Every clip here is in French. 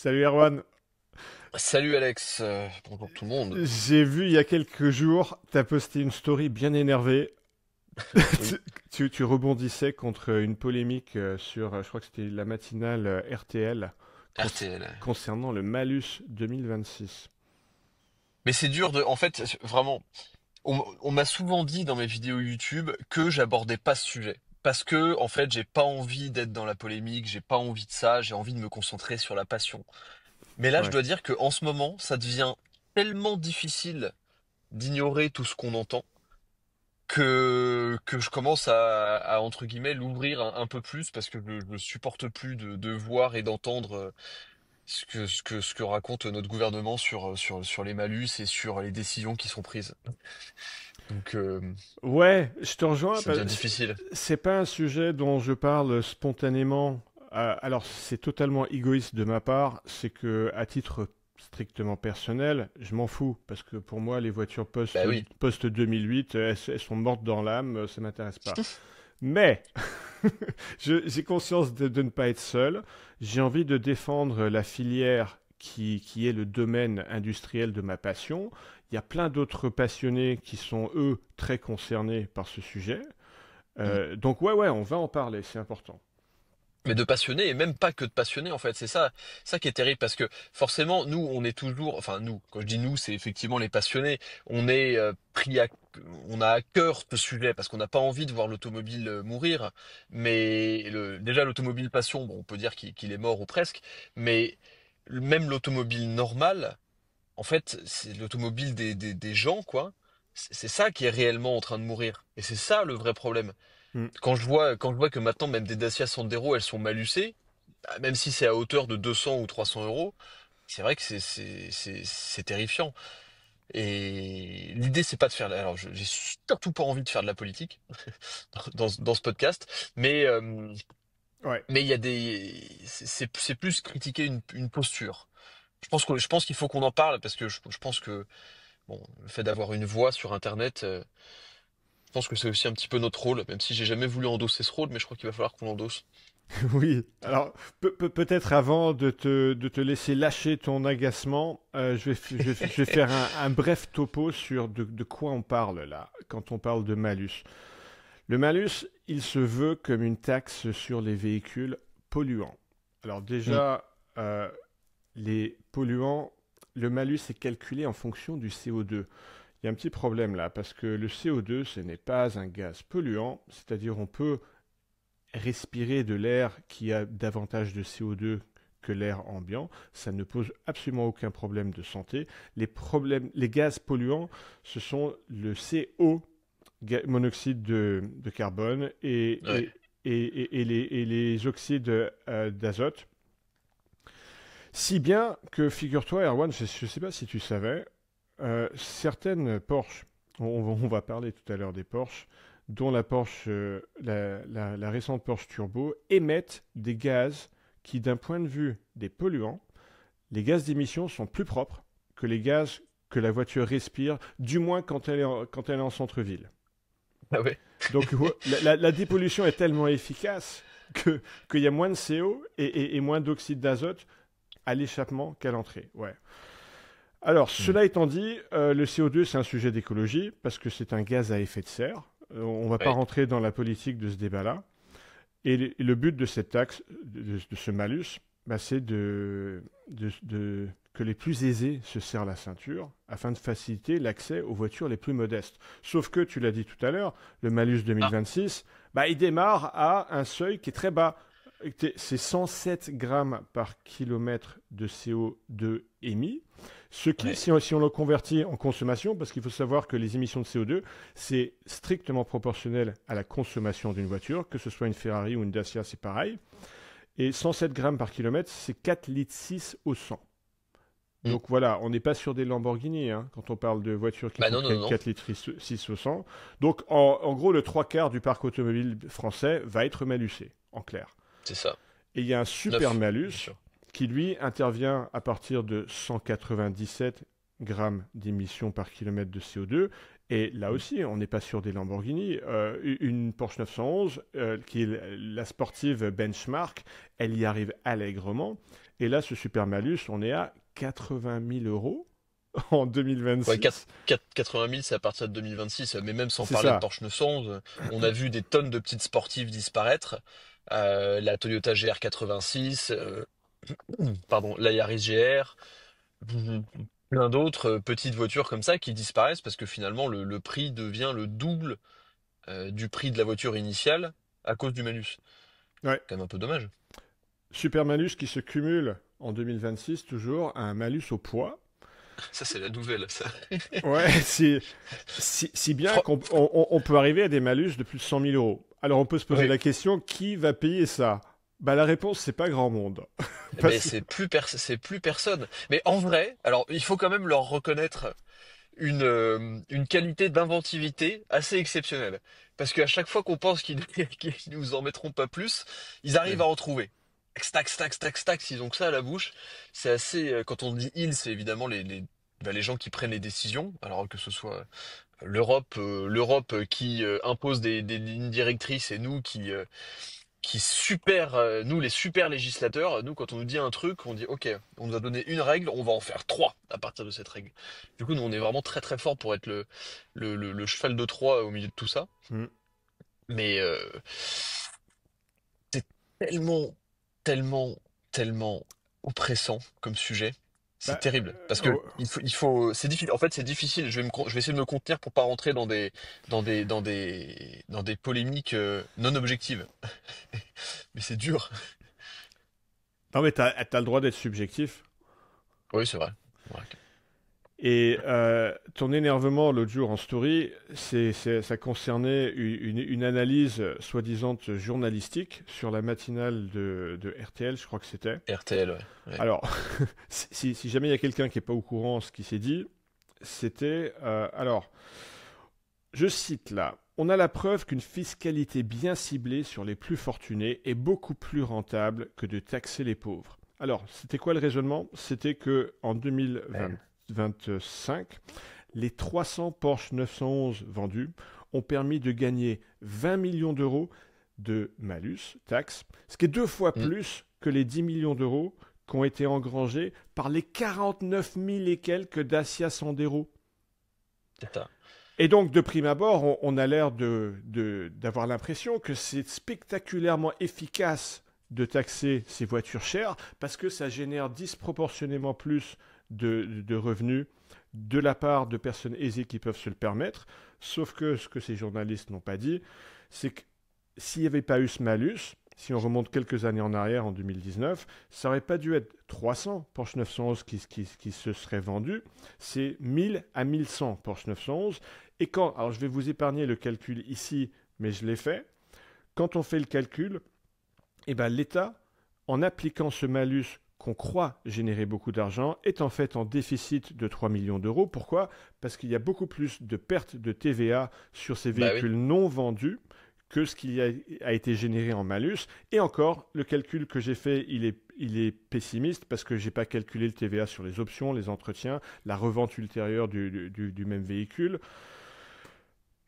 Salut Erwan. Salut Alex, bonjour tout le monde. J'ai vu il y a quelques jours, t'as posté une story bien énervée. Oui, Tu rebondissais contre une polémique sur, je crois que c'était la matinale RTL, RTL. concernant le malus 2026. Mais c'est dur en fait, vraiment, on m'a souvent dit dans mes vidéos YouTube que j'abordais pas ce sujet. Parce que, en fait, j'ai pas envie d'être dans la polémique, j'ai pas envie de ça, j'ai envie de me concentrer sur la passion. Mais là, je Ouais. dois dire que en ce moment, ça devient tellement difficile d'ignorer tout ce qu'on entend que je commence entre guillemets, l'ouvrir un peu plus parce que je supporte plus de voir et d'entendre ce que raconte notre gouvernement sur les malus et sur les décisions qui sont prises. Donc, Ouais, je te rejoins. ça devient difficile. C'est pas un sujet dont je parle spontanément. Alors, c'est totalement égoïste de ma part. C'est que, à titre strictement personnel, je m'en fous. Parce que pour moi, les voitures Bah oui. post 2008, elles sont mortes dans l'âme, ça m'intéresse pas. Mais, j'ai conscience de ne pas être seul. J'ai envie de défendre la filière qui est le domaine industriel de ma passion. Il y a plein d'autres passionnés qui sont, eux, très concernés par ce sujet. Mm. Donc ouais, on va en parler, c'est important. Mais de passionné, et même pas que de passionné, en fait. C'est ça qui est terrible, parce que forcément, nous, on est toujours, enfin nous, quand je dis nous, c'est effectivement les passionnés. On est on a à cœur ce sujet, parce qu'on n'a pas envie de voir l'automobile mourir. Mais déjà, l'automobile passion, bon, on peut dire qu'il est mort ou presque, mais même l'automobile normale, en fait, c'est l'automobile des gens, quoi. C'est ça qui est réellement en train de mourir. Et c'est ça le vrai problème. Mm. Quand je vois que maintenant, même des Dacia Sandero, elles sont malucées, bah, même si c'est à hauteur de 200 ou 300 euros, c'est vrai que c'est terrifiant. Et l'idée, c'est pas de faire. Alors, j'ai surtout pas envie de faire de la politique dans ce podcast, mais Ouais. mais il y a c'est plus critiquer une posture. Je pense qu'il faut qu'on en parle parce que je pense que bon, le fait d'avoir une voix sur Internet, je pense que c'est aussi un petit peu notre rôle, même si j'ai jamais voulu endosser ce rôle, mais je crois qu'il va falloir qu'on l'endosse. Oui, alors peut-être avant de te laisser lâcher ton agacement, je vais faire un bref topo sur de quoi on parle là, quand on parle de malus. Le malus, il se veut comme une taxe sur les véhicules polluants. Alors Mm. déjà, les polluants, le malus est calculé en fonction du CO2. Il y a un petit problème là, parce que le CO2, ce n'est pas un gaz polluant, c'est-à-dire on peut respirer de l'air qui a davantage de CO2 que l'air ambiant, ça ne pose absolument aucun problème de santé. Les gaz polluants, ce sont le CO, monoxyde de carbone, Ouais. et les oxydes d'azote. Si bien que, figure-toi, Erwan, je ne sais pas si tu savais, certaines Porsche, on va parler tout à l'heure des Porsche, dont la Porsche, la récente Porsche Turbo, émettent des gaz qui, d'un point de vue des polluants, les gaz d'émission sont plus propres que les gaz que la voiture respire, du moins quand elle est en centre-ville. Ah ouais. Donc la dépollution est tellement efficace qu'il y a moins de CO et moins d'oxyde d'azote à l'échappement qu'à l'entrée. Ouais. Alors, Mm. cela étant dit, le CO2, c'est un sujet d'écologie, parce que c'est un gaz à effet de serre. On ne va pas Ouais. rentrer dans la politique de ce débat-là. Et le but de cette taxe, de ce malus, bah, c'est que les plus aisés se serrent la ceinture afin de faciliter l'accès aux voitures les plus modestes. Sauf que, tu l'as dit tout à l'heure, le malus Ah, 2026, bah, il démarre à un seuil qui est très bas. C'est 107 grammes par kilomètre de CO2 émis. Ce qui, ouais. si on le convertit en consommation, parce qu'il faut savoir que les émissions de CO2, c'est strictement proportionnel à la consommation d'une voiture, que ce soit une Ferrari ou une Dacia, c'est pareil. Et 107 grammes par kilomètre, c'est 4,6 litres au 100. Mm. Donc voilà, on n'est pas sur des Lamborghini hein, quand on parle de voitures qui Bah font non, non, non, non. 4 litres 6 au 100. Donc en gros, le trois quarts du parc automobile français va être malusé, en clair. C'est ça. Et il y a un super Neuf, bien malus sûr. qui, lui, intervient à partir de 197 grammes d'émissions par kilomètre de CO2 Et là Mm. aussi, on n'est pas sur des Lamborghini. Une Porsche 911, qui est la sportive benchmark, elle y arrive allègrement. Et là, ce super malus, on est à 80 000 euros en Ouais, 2026. 80 000, c'est à partir de 2026, mais même sans C'est parler de ça. Porsche 911, on a vu des tonnes de petites sportives disparaître. La Toyota GR86, pardon, la Yaris GR, mm, plein d'autres petites voitures comme ça qui disparaissent parce que finalement le prix devient le double du prix de la voiture initiale à cause du malus. Ouais. Quand même un peu dommage. Super malus qui se cumule en 2026 toujours à un malus au poids. Ça, c'est la nouvelle, ça. Ouais, si bien Fran- qu'on peut arriver à des malus de plus de 100 000 euros. Alors on peut se poser Oui. la question, qui va payer ça? Bah la réponse, c'est pas grand monde. Mais Parce que c'est plus personne. Mais en vrai, alors il faut quand même leur reconnaître une qualité d'inventivité assez exceptionnelle. Parce qu'à chaque fois qu'on pense qu'ils qu'ils nous en mettront pas plus, ils arrivent Ouais. à en trouver. Stack, stack, stack, stack, ils ont que ça à la bouche. C'est assez. Quand on dit ils, c'est évidemment les gens qui prennent les décisions. Alors que ce soit l'Europe qui impose des lignes directrices et nous qui super, nous les super législateurs, nous quand on nous dit un truc, on dit ok, on nous a donné une règle, on va en faire trois à partir de cette règle. Du coup, nous on est vraiment très très fort pour être le cheval de Troie au milieu de tout ça. Hmm. Mais c'est tellement, tellement, tellement oppressant comme sujet. C'est Bah, terrible parce que oh, c'est difficile. En fait, c'est difficile. Je vais essayer de me contenir pour pas rentrer dans des polémiques non objectives. Mais c'est dur. non mais t'as le droit d'être subjectif. Oui, c'est vrai. Ouais. Et ton énervement l'autre jour en story, ça concernait une analyse soi-disant journalistique sur la matinale de RTL, je crois que c'était. RTL, ouais. Ouais. Alors, si jamais il y a quelqu'un qui n'est pas au courant, ce qui s'est dit, c'était... alors, je cite là, on a la preuve qu'une fiscalité bien ciblée sur les plus fortunés est beaucoup plus rentable que de taxer les pauvres. Alors, c'était quoi le raisonnement? C'était que en Ouais. 2025, les 300 Porsche 911 vendus ont permis de gagner 20 millions d'euros de malus, taxes, ce qui est deux fois Mm, plus que les 10 millions d'euros qui ont été engrangés par les 49 000 et quelques Dacia Sandero. c'est ça. Et donc, de prime abord, on a l'air d'avoir l'impression que c'est spectaculairement efficace de taxer ces voitures chères parce que ça génère disproportionnément plus de revenus de la part de personnes aisées qui peuvent se le permettre. Sauf que ce que ces journalistes n'ont pas dit, c'est que s'il n'y avait pas eu ce malus, si on remonte quelques années en arrière, en 2019, ça n'aurait pas dû être 300 Porsche 911 qui se seraient vendus, c'est 1000 à 1100 Porsche 911. Et quand, alors je vais vous épargner le calcul ici, mais je l'ai fait, quand on fait le calcul, eh ben, l'État, en appliquant ce malus qu'on croit générer beaucoup d'argent, est en fait en déficit de 3 millions d'euros. Pourquoi? Parce qu'il y a beaucoup plus de pertes de TVA sur ces Bah oui. véhicules non vendus que ce qui a été généré en malus. Et encore, le calcul que j'ai fait, il est pessimiste parce que je n'ai pas calculé le TVA sur les options, les entretiens, la revente ultérieure du même véhicule.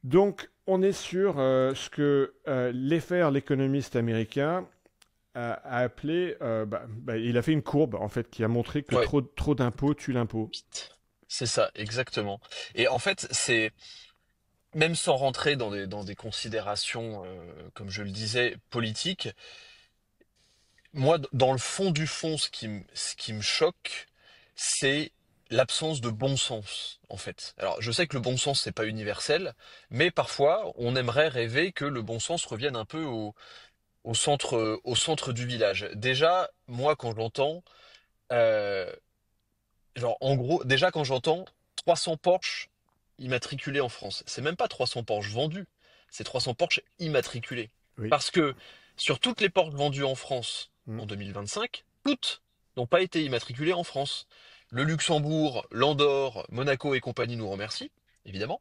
Donc, on est sur ce que Leffer, l'économiste américain, a appelé, il a fait une courbe en fait qui a montré que Ouais. trop d'impôts tue l'impôt. C'est ça, exactement. Et en fait, c'est même sans rentrer dans des considérations, comme je le disais, politiques. Moi, dans le fond du fond, ce qui me choque, c'est l'absence de bon sens, en fait. Alors, je sais que le bon sens, c'est pas universel, mais parfois, on aimerait rêver que le bon sens revienne un peu au centre du village. Déjà, moi, quand j'entends, euh, genre, en gros, déjà, quand j'entends 300 Porsche immatriculés en France, c'est même pas 300 Porsche vendus, c'est 300 Porsche immatriculés. Oui. Parce que sur toutes les Porsche vendues en France Mm. en 2025, toutes n'ont pas été immatriculées en France. Le Luxembourg, l'Andorre, Monaco et compagnie nous remercient, évidemment,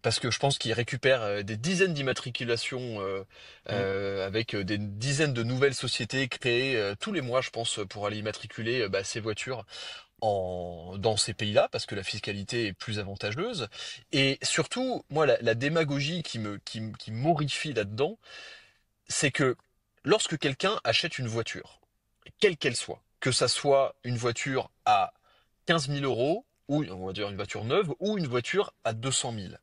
parce que je pense qu'ils récupèrent des dizaines d'immatriculations Mm. avec des dizaines de nouvelles sociétés créées tous les mois, je pense, pour aller immatriculer ces voitures dans ces pays-là parce que la fiscalité est plus avantageuse. Et surtout, moi, la démagogie qui m'horrifie là-dedans, c'est que lorsque quelqu'un achète une voiture, quelle qu'elle soit, que ça soit une voiture à 15 000 euros, ou on va dire une voiture neuve, ou une voiture à 200 000.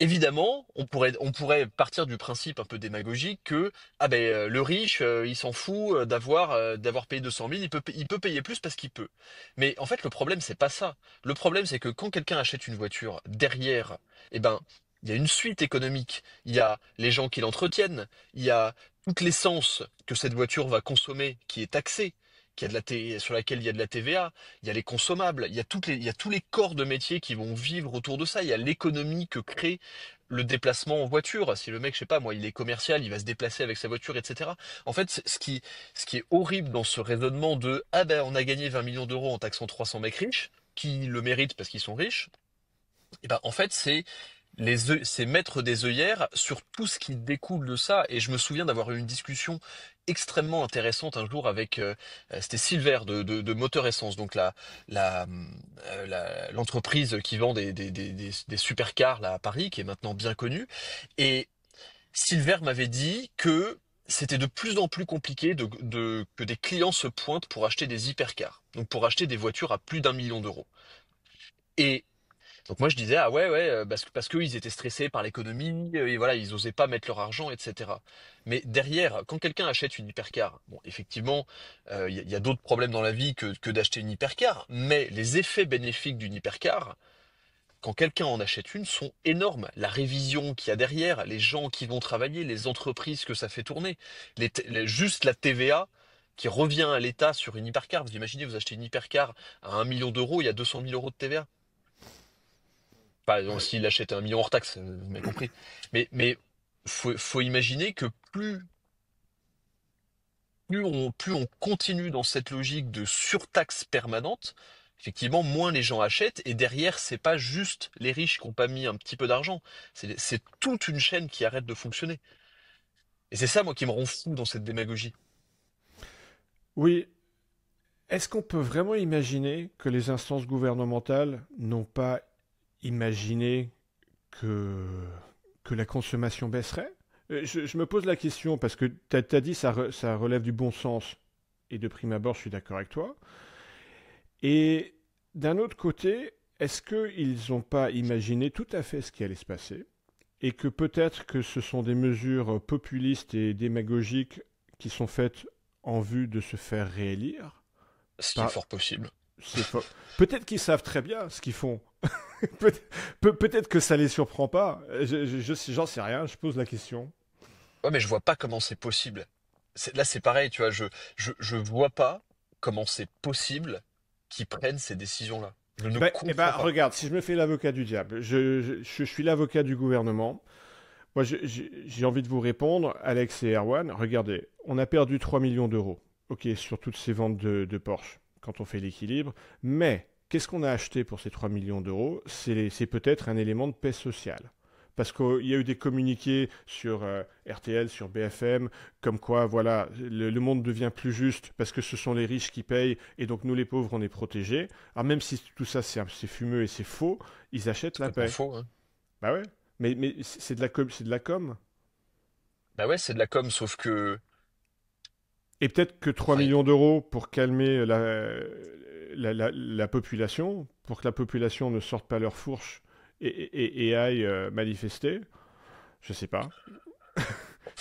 Évidemment, on pourrait partir du principe un peu démagogique que ah ben le riche il s'en fout d'avoir payé 200 000, il peut payer plus parce qu'il peut. Mais en fait le problème c'est pas ça. Le problème c'est que quand quelqu'un achète une voiture derrière, eh ben il y a une suite économique. Il y a les gens qui l'entretiennent, il y a toute l'essence que cette voiture va consommer qui est taxée, sur laquelle il y a de la TVA, il y a les consommables, il y a tous les corps de métier qui vont vivre autour de ça, il y a l'économie que crée le déplacement en voiture. Si le mec, je sais pas, moi, il est commercial, il va se déplacer avec sa voiture, etc. En fait, ce qui est horrible dans ce raisonnement de ah ben on a gagné 20 millions d'euros en taxant 300 mecs riches, qui le méritent parce qu'ils sont riches, et ben en fait c'est mettre des œillères sur tout ce qui découle de ça. Et je me souviens d'avoir eu une discussion extrêmement intéressante un jour avec c'était Silver de Moteur Essence, donc la, l'entreprise qui vend des supercars là à Paris, qui est maintenant bien connue. Et Silver m'avait dit que c'était de plus en plus compliqué que des clients se pointent pour acheter des hypercars, donc pour acheter des voitures à plus d'1 million d'euros. Et donc moi je disais ah ouais ouais parce que ils étaient stressés par l'économie et voilà ils osaient pas mettre leur argent, etc. Mais derrière quand quelqu'un achète une hypercar, bon effectivement il y a d'autres problèmes dans la vie que d'acheter une hypercar, mais les effets bénéfiques d'une hypercar quand quelqu'un en achète une sont énormes. La révision qu'il y a derrière, les gens qui vont travailler, les entreprises que ça fait tourner, juste la TVA qui revient à l'État sur une hypercar. Vous imaginez vous achetez une hypercar à 1 million d'euros, il y a 200 000 euros de TVA. Enfin, donc, Ouais. s'il achète 1 million hors taxe, vous m'avez compris. Mais faut imaginer que plus on continue dans cette logique de surtaxe permanente, effectivement, moins les gens achètent. Et derrière, c'est pas juste les riches qui n'ont pas mis un petit peu d'argent. C'est toute une chaîne qui arrête de fonctionner. Et c'est ça, moi, qui me rend fou dans cette démagogie. Oui, est-ce qu'on peut vraiment imaginer que les instances gouvernementales n'ont pas imaginé que, que la consommation baisserait? Je me pose la question parce que tu as dit ça relève du bon sens et de prime abord je suis d'accord avec toi. Et d'un autre côté, est-ce qu'ils n'ont pas imaginé tout à fait ce qui allait se passer et que peut-être que ce sont des mesures populistes et démagogiques qui sont faites en vue de se faire réélire? Ce qui est Pas- fort possible. c'est faux. Peut-être qu'ils savent très bien ce qu'ils font. Peut- Peut-être que ça les surprend pas. J'en sais rien, je pose la question. Ouais, mais je vois pas comment c'est possible. Là, c'est pareil, tu vois, je vois pas comment c'est possible qu'ils prennent ces décisions-là. Je ne comprends pas. Regarde, si je me fais l'avocat du diable, je suis l'avocat du gouvernement. Moi, j'ai envie de vous répondre, Alex et Erwan. Regardez, on a perdu 3 millions d'euros, ok, sur toutes ces ventes de Porsche, quand on fait l'équilibre. Mais, qu'est-ce qu'on a acheté pour ces 3 millions d'euros? C'est peut-être un élément de paix sociale. Parce qu'il y a eu des communiqués sur RTL, sur BFM, comme quoi, voilà, le monde devient plus juste parce que ce sont les riches qui payent et donc nous, les pauvres, on est protégés. Alors même si tout ça, c'est fumeux et c'est faux, ils achètent C'est la complètement paix. faux, hein. Bah ouais, mais c'est de la com, c'est de la com. Bah ouais, c'est de la com, sauf que, Et peut-être que 3 enfin, millions d'euros pour calmer la population, pour que la population ne sorte pas leur fourche et aille manifester, je sais pas.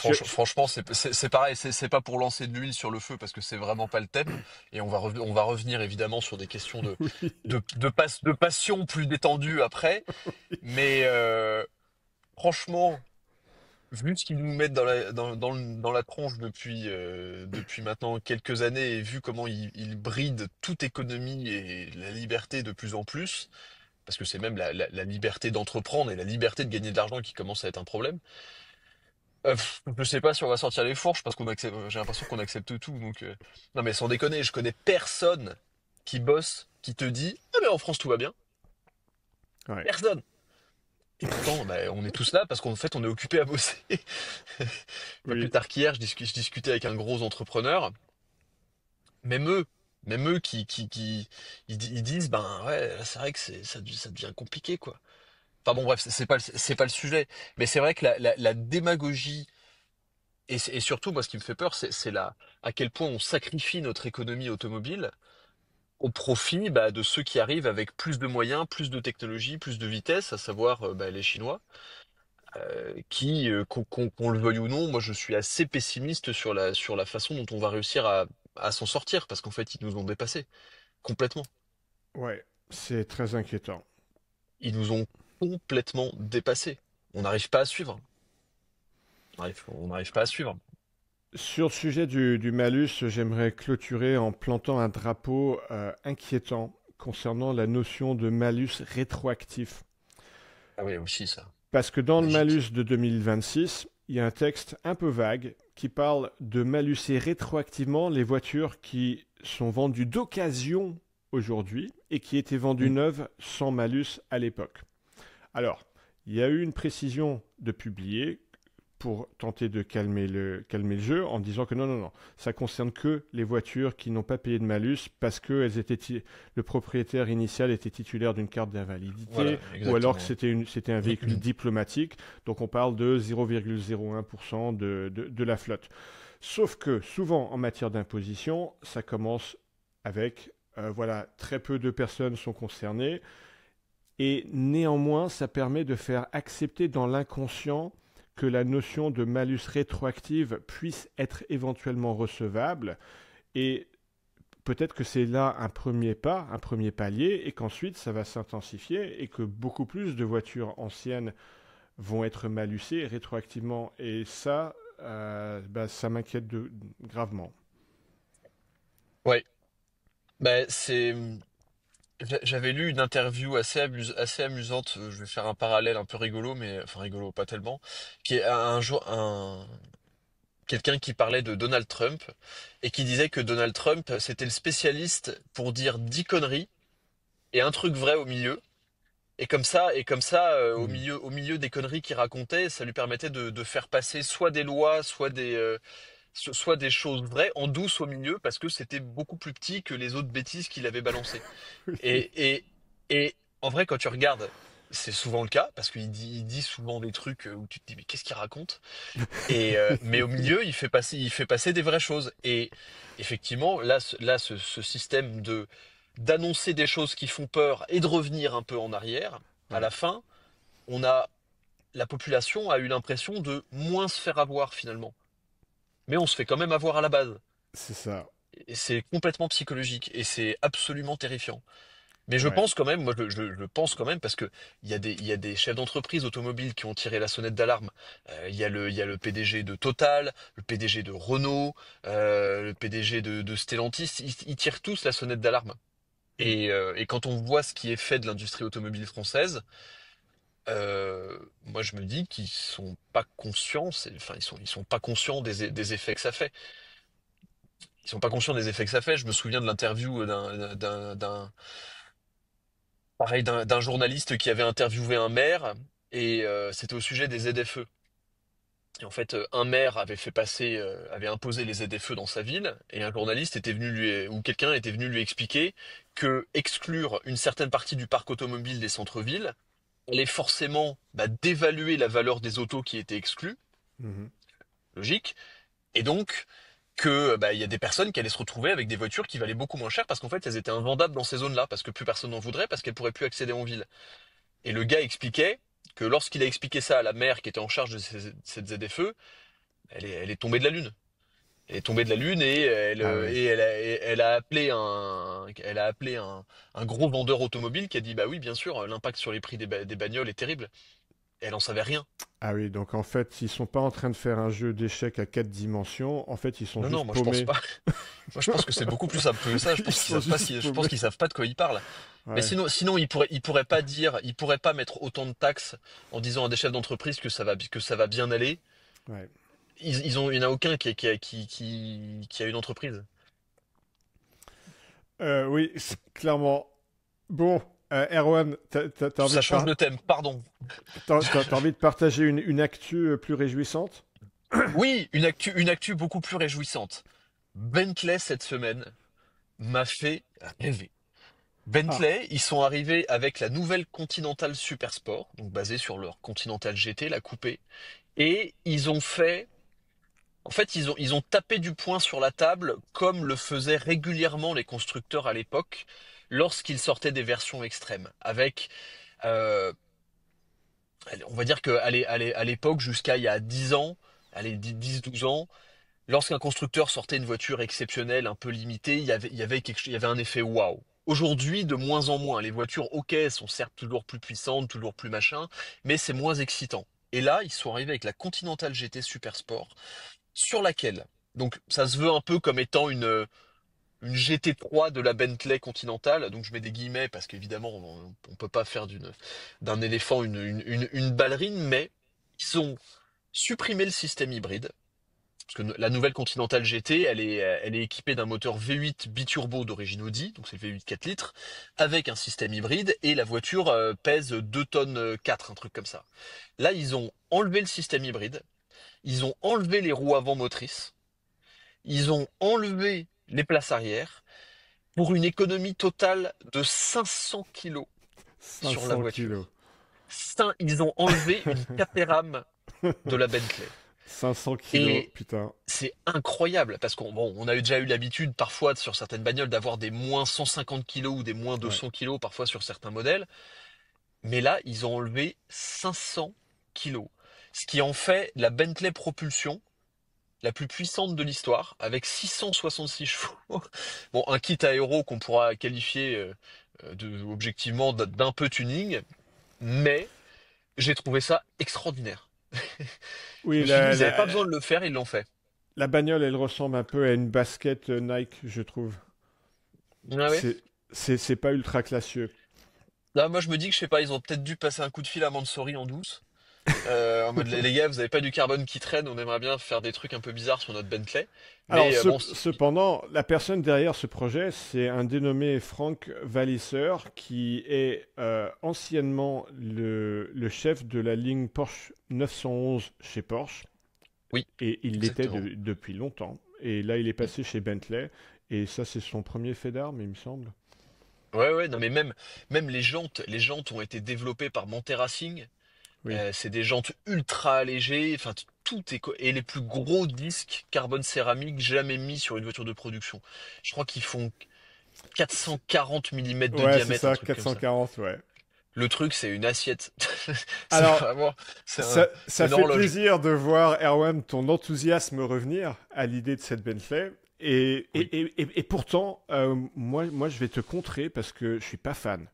Je- franchement, c'est pareil, c'est pas pour lancer de l'huile sur le feu parce que c'est vraiment pas le thème. Et on va revenir évidemment sur des questions oui, de passion plus détendues après. Mais franchement, vu ce qu'ils nous mettent dans la tronche depuis maintenant quelques années et vu comment ils brident toute économie et la liberté de plus en plus, parce que c'est même la liberté d'entreprendre et la liberté de gagner de l'argent qui commence à être un problème. Je sais pas si on va sortir les fourches parce qu'on accepte, j'ai l'impression qu'on accepte tout. Donc, non mais sans déconner, je connais personne qui bosse, qui te dit, ah mais en France tout va bien. ouais. Personne. Et pourtant, bah, on est tous là parce qu'en fait, on est occupé à bosser. Pas plus Oui, tard qu'hier, je discutais avec un gros entrepreneur. Même eux, Même eux ils disent, ben ouais, là, c'est vrai que ça devient compliqué, quoi. Enfin bon, bref, c'est pas le sujet. Mais c'est vrai que la démagogie, et surtout, moi, ce qui me fait peur, à quel point on sacrifie notre économie automobile au profit bah, de ceux qui arrivent avec plus de moyens, plus de technologie, plus de vitesse, à savoir bah, les Chinois, qu'on le veuille ou non, moi je suis assez pessimiste sur la façon dont on va réussir à s'en sortir, parce qu'en fait, ils nous ont dépassés complètement. Ouais, c'est très inquiétant. Ils nous ont complètement dépassés. On n'arrive pas à suivre. On n'arrive pas à suivre. Sur le sujet du malus, j'aimerais clôturer en plantant un drapeau inquiétant concernant la notion de malus rétroactif. Ah oui, aussi ça. Parce que dans le Magique. malus de 2026, il y a un texte un peu vague qui parle de maluser rétroactivement les voitures qui sont vendues d'occasion aujourd'hui et qui étaient vendues Mm. neuves sans malus à l'époque. Alors, il y a eu une précision de publier pour tenter de calmer le jeu en disant que non, non, non, ça concerne que les voitures qui n'ont pas payé de malus parce que le propriétaire initial était titulaire d'une carte d'invalidité Voilà, ou alors que exactement. c'était un véhicule diplomatique. Donc on parle de 0,01% de la flotte. Sauf que souvent en matière d'imposition, ça commence avec, voilà, très peu de personnes sont concernées et néanmoins, ça permet de faire accepter dans l'inconscient que la notion de malus rétroactive puisse être éventuellement recevable. Et peut-être que c'est là un premier pas, un premier palier, et qu'ensuite ça va s'intensifier et que beaucoup plus de voitures anciennes vont être malusées rétroactivement. Et ça, bah, ça m'inquiète gravement. Ouais. Bah, j'avais lu une interview assez amusante. Je vais faire un parallèle un peu rigolo, mais enfin rigolo, pas tellement. Qui est un jour quelqu'un qui parlait de Donald Trump et qui disait que Donald Trump, c'était le spécialiste pour dire 10 conneries et un truc vrai au milieu. Hmm. Au milieu des conneries qu'il racontait, ça lui permettait de faire passer soit des lois, soit des choses vraies en douce au milieu, parce que c'était beaucoup plus petit que les autres bêtises qu'il avait balancées. Oui. Et, et, et en vrai, quand tu regardes, c'est souvent le cas, parce il dit souvent des trucs où tu te dis, mais qu'est-ce qu'il raconte? Mais au milieu, il fait passer des vraies choses. Et effectivement, ce système d'annoncer des choses qui font peur et de revenir un peu en arrière, à Ouais, la fin, la population a eu l'impression de moins se faire avoir finalement. Mais on se fait quand même avoir à la base. c'est ça. Et c'est complètement psychologique et c'est absolument terrifiant. Mais je Ouais. pense quand même, je pense quand même parce que il y a des chefs d'entreprise automobiles qui ont tiré la sonnette d'alarme. Il y a le PDG de Total, le PDG de Renault, le PDG de Stellantis. Ils tirent tous la sonnette d'alarme. Hmm. Et quand on voit ce qui est fait de l'industrie automobile française, moi je me dis qu'ils sont pas conscients. Enfin, ils sont pas conscients des effets que ça fait. Ils sont pas conscients des effets que ça fait. Je me souviens de l'interview d'un journaliste qui avait interviewé un maire et c'était au sujet des ZFE. Et en fait, un maire avait imposé les ZFE dans sa ville et un journaliste était venu ou quelqu'un était venu lui expliquer que exclure une certaine partie du parc automobile des centres-villes allait forcément bah, dévaluer la valeur des autos qui étaient exclues, Mhm. logique, et donc que bah, il y a des personnes qui allaient se retrouver avec des voitures qui valaient beaucoup moins cher parce qu'en fait elles étaient invendables dans ces zones-là parce que plus personne n'en voudrait parce qu'elles pourraient plus accéder en ville. Et le gars expliquait que lorsqu'il a expliqué ça à la mère qui était en charge de cette ZFE, elle est tombée de la lune. Elle est tombée de la lune Ah oui. elle a appelé un gros vendeur automobile qui a dit bah oui bien sûr l'impact sur les prix des bagnoles est terrible. Et elle en savait rien. Ah oui, donc en fait, ils sont pas en train de faire un jeu d'échecs à 4 dimensions. En fait, ils sont Non non juste moi je pense paumés. pas. Moi je pense que c'est beaucoup plus simple que ça. Ils sont juste Je pense paumés. qu'ils savent pas de quoi ils parlent. Mais Ouais, sinon ils pourraient pas mettre autant de taxes en disant à des chefs d'entreprise que ça va bien aller. ouais. Il y en a aucun qui a une entreprise. Oui, clairement. Bon, Erwan, Ça change de thème, pardon. t'as envie de partager une actu plus réjouissante? Oui, une actu beaucoup plus réjouissante. Bentley cette semaine m'a fait rêver. Ah, Bentley, ils sont arrivés avec la nouvelle Continental Super Sport, donc basée sur leur Continental GT, la coupée, et ils ont tapé du poing sur la table comme le faisaient régulièrement les constructeurs à l'époque lorsqu'ils sortaient des versions extrêmes, avec euh, on va dire qu'à l'époque, jusqu'à il y a 10 ans, allez, 10-12 ans, lorsqu'un constructeur sortait une voiture exceptionnelle, un peu limitée, il y avait un effet waouh. Aujourd'hui, de moins en moins. Les voitures, ok, sont certes toujours plus puissantes, toujours plus machin, mais c'est moins excitant. Et là, ils sont arrivés avec la Continental GT Super Sport, sur laquelle, donc ça se veut un peu comme étant une GT3 de la Bentley Continental, donc je mets des guillemets parce qu'évidemment on peut pas faire d'un éléphant une ballerine, mais ils ont supprimé le système hybride. Parce que la nouvelle Continental GT, elle est équipée d'un moteur V8 biturbo d'origine Audi, donc c'est le V8 4 litres, avec un système hybride, et la voiture pèse 2 tonnes 4, un truc comme ça. Là, ils ont enlevé le système hybride, ils ont enlevé les roues avant motrices, ils ont enlevé les places arrière, pour une économie totale de 500 kilos sur la 500 kilos. voiture. Ils ont enlevé une Caterham de la Bentley. 500 kilos, Et putain. c'est incroyable parce on a déjà eu l'habitude parfois sur certaines bagnoles d'avoir des moins 150 kilos ou des moins Ouais. 200 kilos parfois sur certains modèles. Mais là, ils ont enlevé 500 kilos. Ce qui en fait la Bentley Propulsion la plus puissante de l'histoire avec 666 chevaux. Bon, un kit aéro qu'on pourra qualifier objectivement d'un peu tuning, mais j'ai trouvé ça extraordinaire. Je Oui, me suis dit, ils n'avaient pas besoin de le faire, ils l'ont fait. la bagnole, elle ressemble un peu à une basket Nike, je trouve. Ah ouais. C'est, c'est pas ultra classieux. Là, moi, je me dis que je sais pas, ils ont peut-être dû passer un coup de fil à Mansory en douce. En mode, les gars, vous avez pas du carbone qui traîne, on aimerait bien faire des trucs un peu bizarres sur notre Bentley. Alors, Mais bon, cependant, la personne derrière ce projet, c'est un dénommé Frank Walliser, qui est anciennement le chef de la ligne Porsche 911 chez Porsche, oui, et il l'était exactement. depuis longtemps. Et là, il est Mm. passé chez Bentley, et ça, c'est son premier fait d'armes, il me semble. Ouais, ouais, non, mais même les jantes ont été développées par Monte Racing. Oui. C'est des jantes ultra allégées, enfin et les plus gros disques carbone céramique jamais mis sur une voiture de production. Je crois qu'ils font 440 millimètres de Ouais, c'est diamètre, un ça, truc comme ça. 440, ouais. Le truc, c'est une assiette. C'est Alors, vraiment, c'est c'est ça une fait horloge. plaisir de voir, Erwan, ton enthousiasme revenir à l'idée de cette Bentley. Oui. Et pourtant, moi, je vais te contrer parce que je suis pas fan.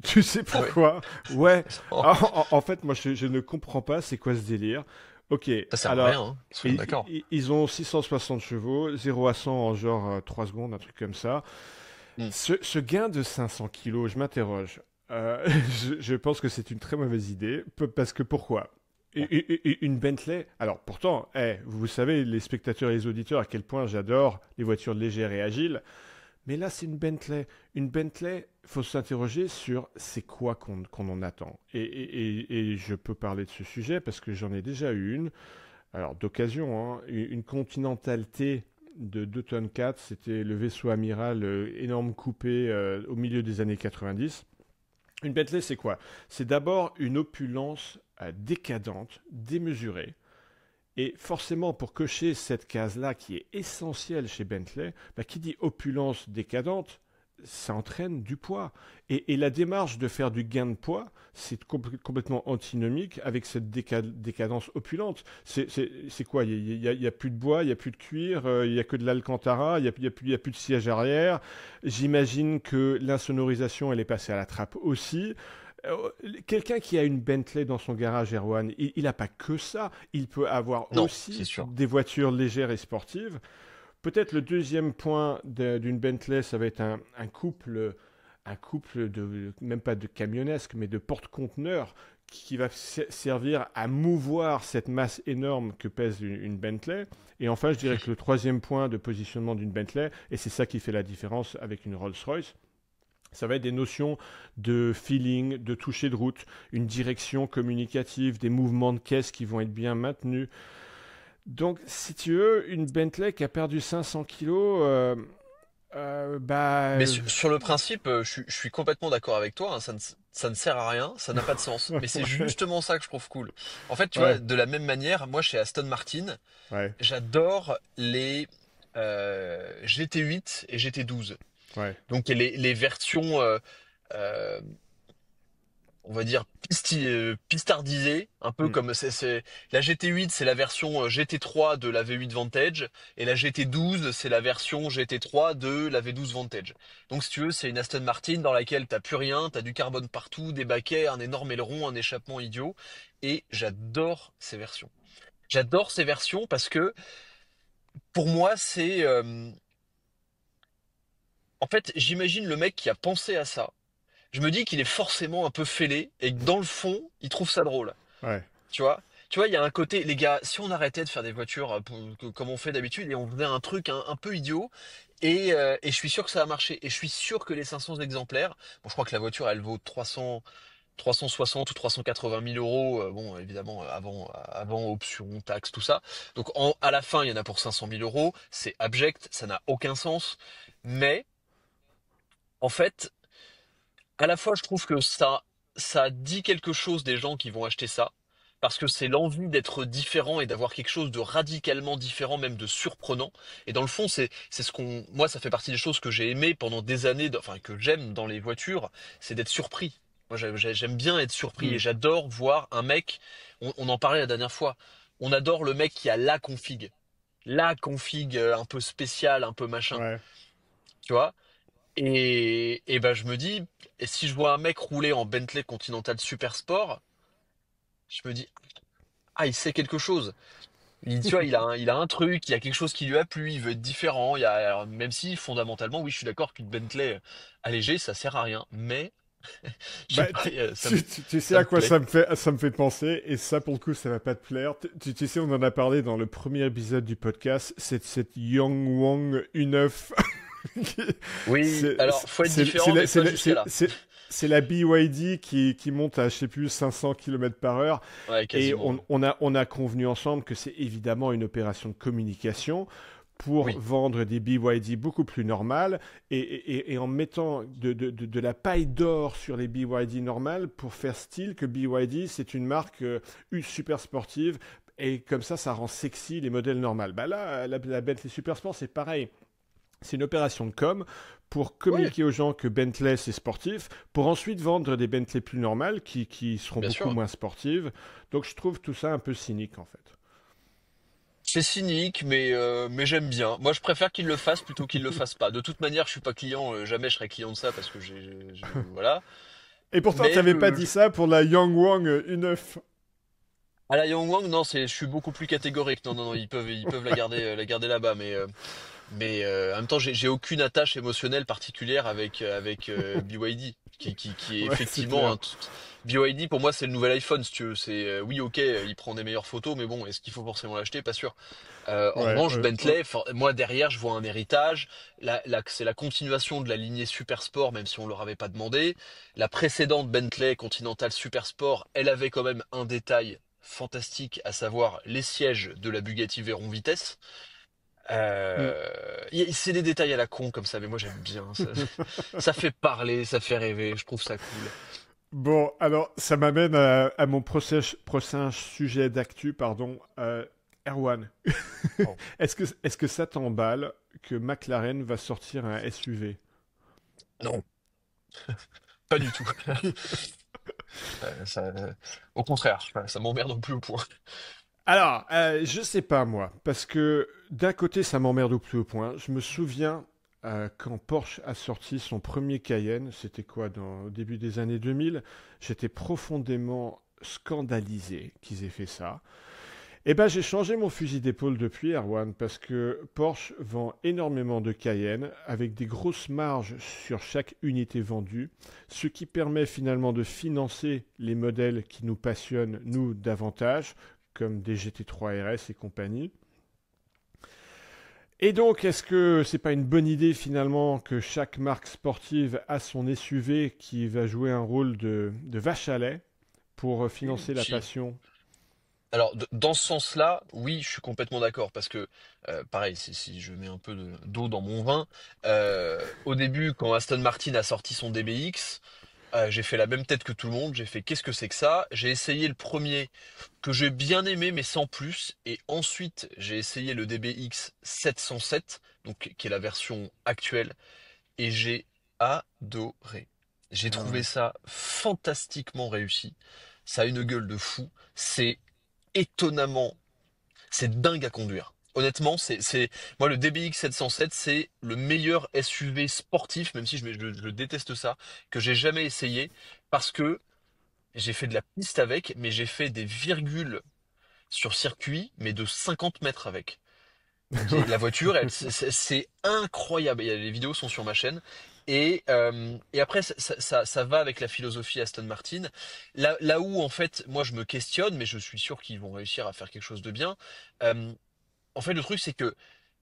Tu sais Ah ouais. pourquoi? Ouais. Oh, En fait, moi, je ne comprends pas c'est quoi ce délire. Ok, ça sert à alors, rien, hein. Soyons d'accord. ils ont 660 chevaux, 0 à 100 en genre 3 secondes, un truc comme ça. Hmm. Ce gain de 500 kilos, je m'interroge. Je pense que c'est une très mauvaise idée. Parce que pourquoi? Une Bentley. Alors pourtant, vous savez, les spectateurs et les auditeurs, à quel point j'adore les voitures légères et agiles. Mais là, c'est une Bentley. Une Bentley, faut s'interroger sur c'est quoi qu'on en attend. Et je peux parler de ce sujet parce que j'en ai déjà eu une. Alors d'occasion, hein, une Continental T de 2 tonnes 4, c'était le vaisseau amiral énorme coupé au milieu des années 90. Une Bentley, c'est quoi? C'est d'abord une opulence décadente, démesurée. Et forcément, pour cocher cette case-là, qui est essentielle chez Bentley, bah, qui dit opulence décadente, ça entraîne du poids. Et la démarche de faire du gain de poids, c'est complètement antinomique avec cette décadence opulente. C'est quoi? Il y a plus de bois, il n'y a plus de cuir, il n'y a que de l'alcantara, il y a plus de siège arrière. J'imagine que l'insonorisation, elle est passée à la trappe aussi. Euh, Quelqu'un qui a une Bentley dans son garage, Erwan, il n'a pas que ça. Il peut avoir Non, c'est aussi sûr. des voitures légères et sportives. Peut-être le deuxième point d'une Bentley, ça va être un couple de, même pas de camionnesque, mais de porte-conteneurs qui va servir à mouvoir cette masse énorme que pèse une Bentley. Et enfin, je dirais que le troisième point de positionnement d'une Bentley, et c'est ça qui fait la différence avec une Rolls-Royce, ça va être des notions de feeling, de toucher de route, une direction communicative, des mouvements de caisse qui vont être bien maintenus. Donc, si tu veux, une Bentley qui a perdu 500 kilos, Bah, Mais sur le principe, je suis complètement d'accord avec toi, hein, ça ne sert à rien, ça n'a pas de sens. Mais c'est justement ça que je trouve cool. En fait, tu vois, ouais, de la même manière, moi chez Aston Martin, ouais, j'adore les GT8 et GT12. ouais. Donc les versions euh, on va dire pistardisé, un peu Hmm. comme la GT8, c'est la version GT3 de la V8 Vantage et la GT12, c'est la version GT3 de la V12 Vantage. Donc si tu veux, c'est une Aston Martin dans laquelle t'as plus rien, t'as du carbone partout, des baquets, un énorme aileron, un échappement idiot et j'adore ces versions. J'adore ces versions parce que pour moi, c'est en fait, j'imagine le mec qui a pensé à ça. Je me dis qu'il est forcément un peu fêlé et que dans le fond, il trouve ça drôle. Ouais. Tu vois? Tu vois, il y a un côté, les gars, si on arrêtait de faire des voitures comme on fait d'habitude et on faisait un truc un peu idiot, et je suis sûr que ça a marché, et je suis sûr que les 500 exemplaires, bon, je crois que la voiture, elle vaut 360 ou 380 000 euros, bon, évidemment, avant option, taxe, tout ça. Donc, à la fin, il y en a pour 500 000 euros, c'est abject, ça n'a aucun sens, mais, en fait, à la fois, je trouve que ça dit quelque chose des gens qui vont acheter ça, parce que c'est l'envie d'être différent et d'avoir quelque chose de radicalement différent, même de surprenant. Et dans le fond, c'est moi, ça fait partie des choses que j'ai aimé pendant des années, enfin que j'aime dans les voitures, c'est d'être surpris. Moi, j'aime bien être surpris Hmm. et j'adore voir un mec. On en parlait la dernière fois. On adore le mec qui a la config un peu spéciale, un peu machin. Ouais. Tu vois? Et ben je me dis, et si je vois un mec rouler en Bentley Continental Super Sport, je me dis, ah, il sait quelque chose. Tu vois, il a un truc, il y a quelque chose qui lui a plu, il veut être différent. Alors, même si fondamentalement, oui, je suis d'accord qu'une Bentley allégée, ça sert à rien. Mais, je sais Bah, pas, tu sais ça à me quoi plaît. ça me fait penser, et ça pour le coup ça va pas te plaire. Tu sais, on en a parlé dans le premier épisode du podcast, cette Yangwang U9. Oui, c'est alors, faut être différent, mais pas jusqu'à là. c'est la BYD qui monte à, je sais plus, 500 km par heure. Ouais, Et quasiment. on a convenu ensemble que c'est évidemment une opération de communication pour Oui, vendre des BYD beaucoup plus normales et en mettant de la paille d'or sur les BYD normales pour faire style que BYD c'est une marque super sportive et comme ça rend sexy les modèles normales. Bah là, la Bentley Super Sport c'est pareil. C'est une opération de com pour oui, communiquer aux gens que Bentley c'est sportif, pour ensuite vendre des Bentley plus normales qui seront bien beaucoup sûr. moins sportives. Donc je trouve tout ça un peu cynique en fait. C'est cynique, mais j'aime bien. Moi, je préfère qu'il le fasse plutôt qu'il le fasse pas. De toute manière, je suis pas client, jamais je serai client de ça parce que voilà. Et pourtant, tu Mais n'avais pas dit ça pour la Yangwang U9. à la Yangwang, non, je suis beaucoup plus catégorique. Non, non, non, ils peuvent la garder là-bas, mais en même temps, j'ai aucune attache émotionnelle particulière avec BYD, qui est Ouais, c'est effectivement clair. un BYD pour moi, c'est le nouvel iPhone, si tu veux. C'est oui, ok, il prend des meilleures photos, mais bon, est-ce qu'il faut forcément l'acheter? Pas sûr. En Ouais, revanche, Bentley, moi derrière, je vois un héritage. C'est la continuation de la lignée Super Sport, même si on leur avait pas demandé. La précédente Bentley Continental Super Sport, elle avait quand même un détail fantastique, à savoir les sièges de la Bugatti Veyron Vitesse. mm. C'est des détails à la con comme ça, mais moi j'aime bien. Ça fait parler, ça fait rêver. Je trouve ça cool. Bon, alors, ça m'amène à mon prochain sujet d'actu, pardon. Erwan, Oh. est-ce que ça t'emballe que McLaren va sortir un SUV? Non, pas du tout. Au contraire, ça m'emmerde au plus haut point. Alors, je sais pas moi, parce que d'un côté, ça m'emmerde au plus haut point. Je me souviens quand Porsche a sorti son premier Cayenne, c'était quoi, au début des années 2000, j'étais profondément scandalisé qu'ils aient fait ça. Eh ben, j'ai changé mon fusil d'épaule depuis, Erwan, parce que Porsche vend énormément de Cayenne avec des grosses marges sur chaque unité vendue, ce qui permet finalement de financer les modèles qui nous passionnent, nous, davantage, comme des GT3 RS et compagnie. Et donc, est-ce que c'est pas une bonne idée finalement que chaque marque sportive a son SUV qui va jouer un rôle de vache à lait pour financer la Si. passion? Alors, dans ce sens-là, oui, je suis complètement d'accord parce que, pareil, si je mets un peu d'eau dans mon vin, au début, quand Aston Martin a sorti son DBX, j'ai fait la même tête que tout le monde. J'ai fait qu'est-ce que c'est que ça? J'ai essayé le premier que j'ai bien aimé mais sans plus, et ensuite j'ai essayé le DBX 707, donc qui est la version actuelle, et j'ai adoré. J'ai Ah trouvé ouais. ça fantastiquement réussi. Ça a une gueule de fou. C'est étonnamment, c'est dingue à conduire. Honnêtement, moi le DBX 707, c'est le meilleur SUV sportif, même si je déteste ça, que j'ai jamais essayé, parce que j'ai fait de la piste avec, mais j'ai fait des virgules sur circuit, mais de 50 mètres avec. La voiture, c'est incroyable. Les vidéos sont sur ma chaîne. Et après, ça va avec la philosophie Aston Martin. Là où, en fait, moi, je me questionne, mais je suis sûr qu'ils vont réussir à faire quelque chose de bien. euh, En fait, le truc, c'est que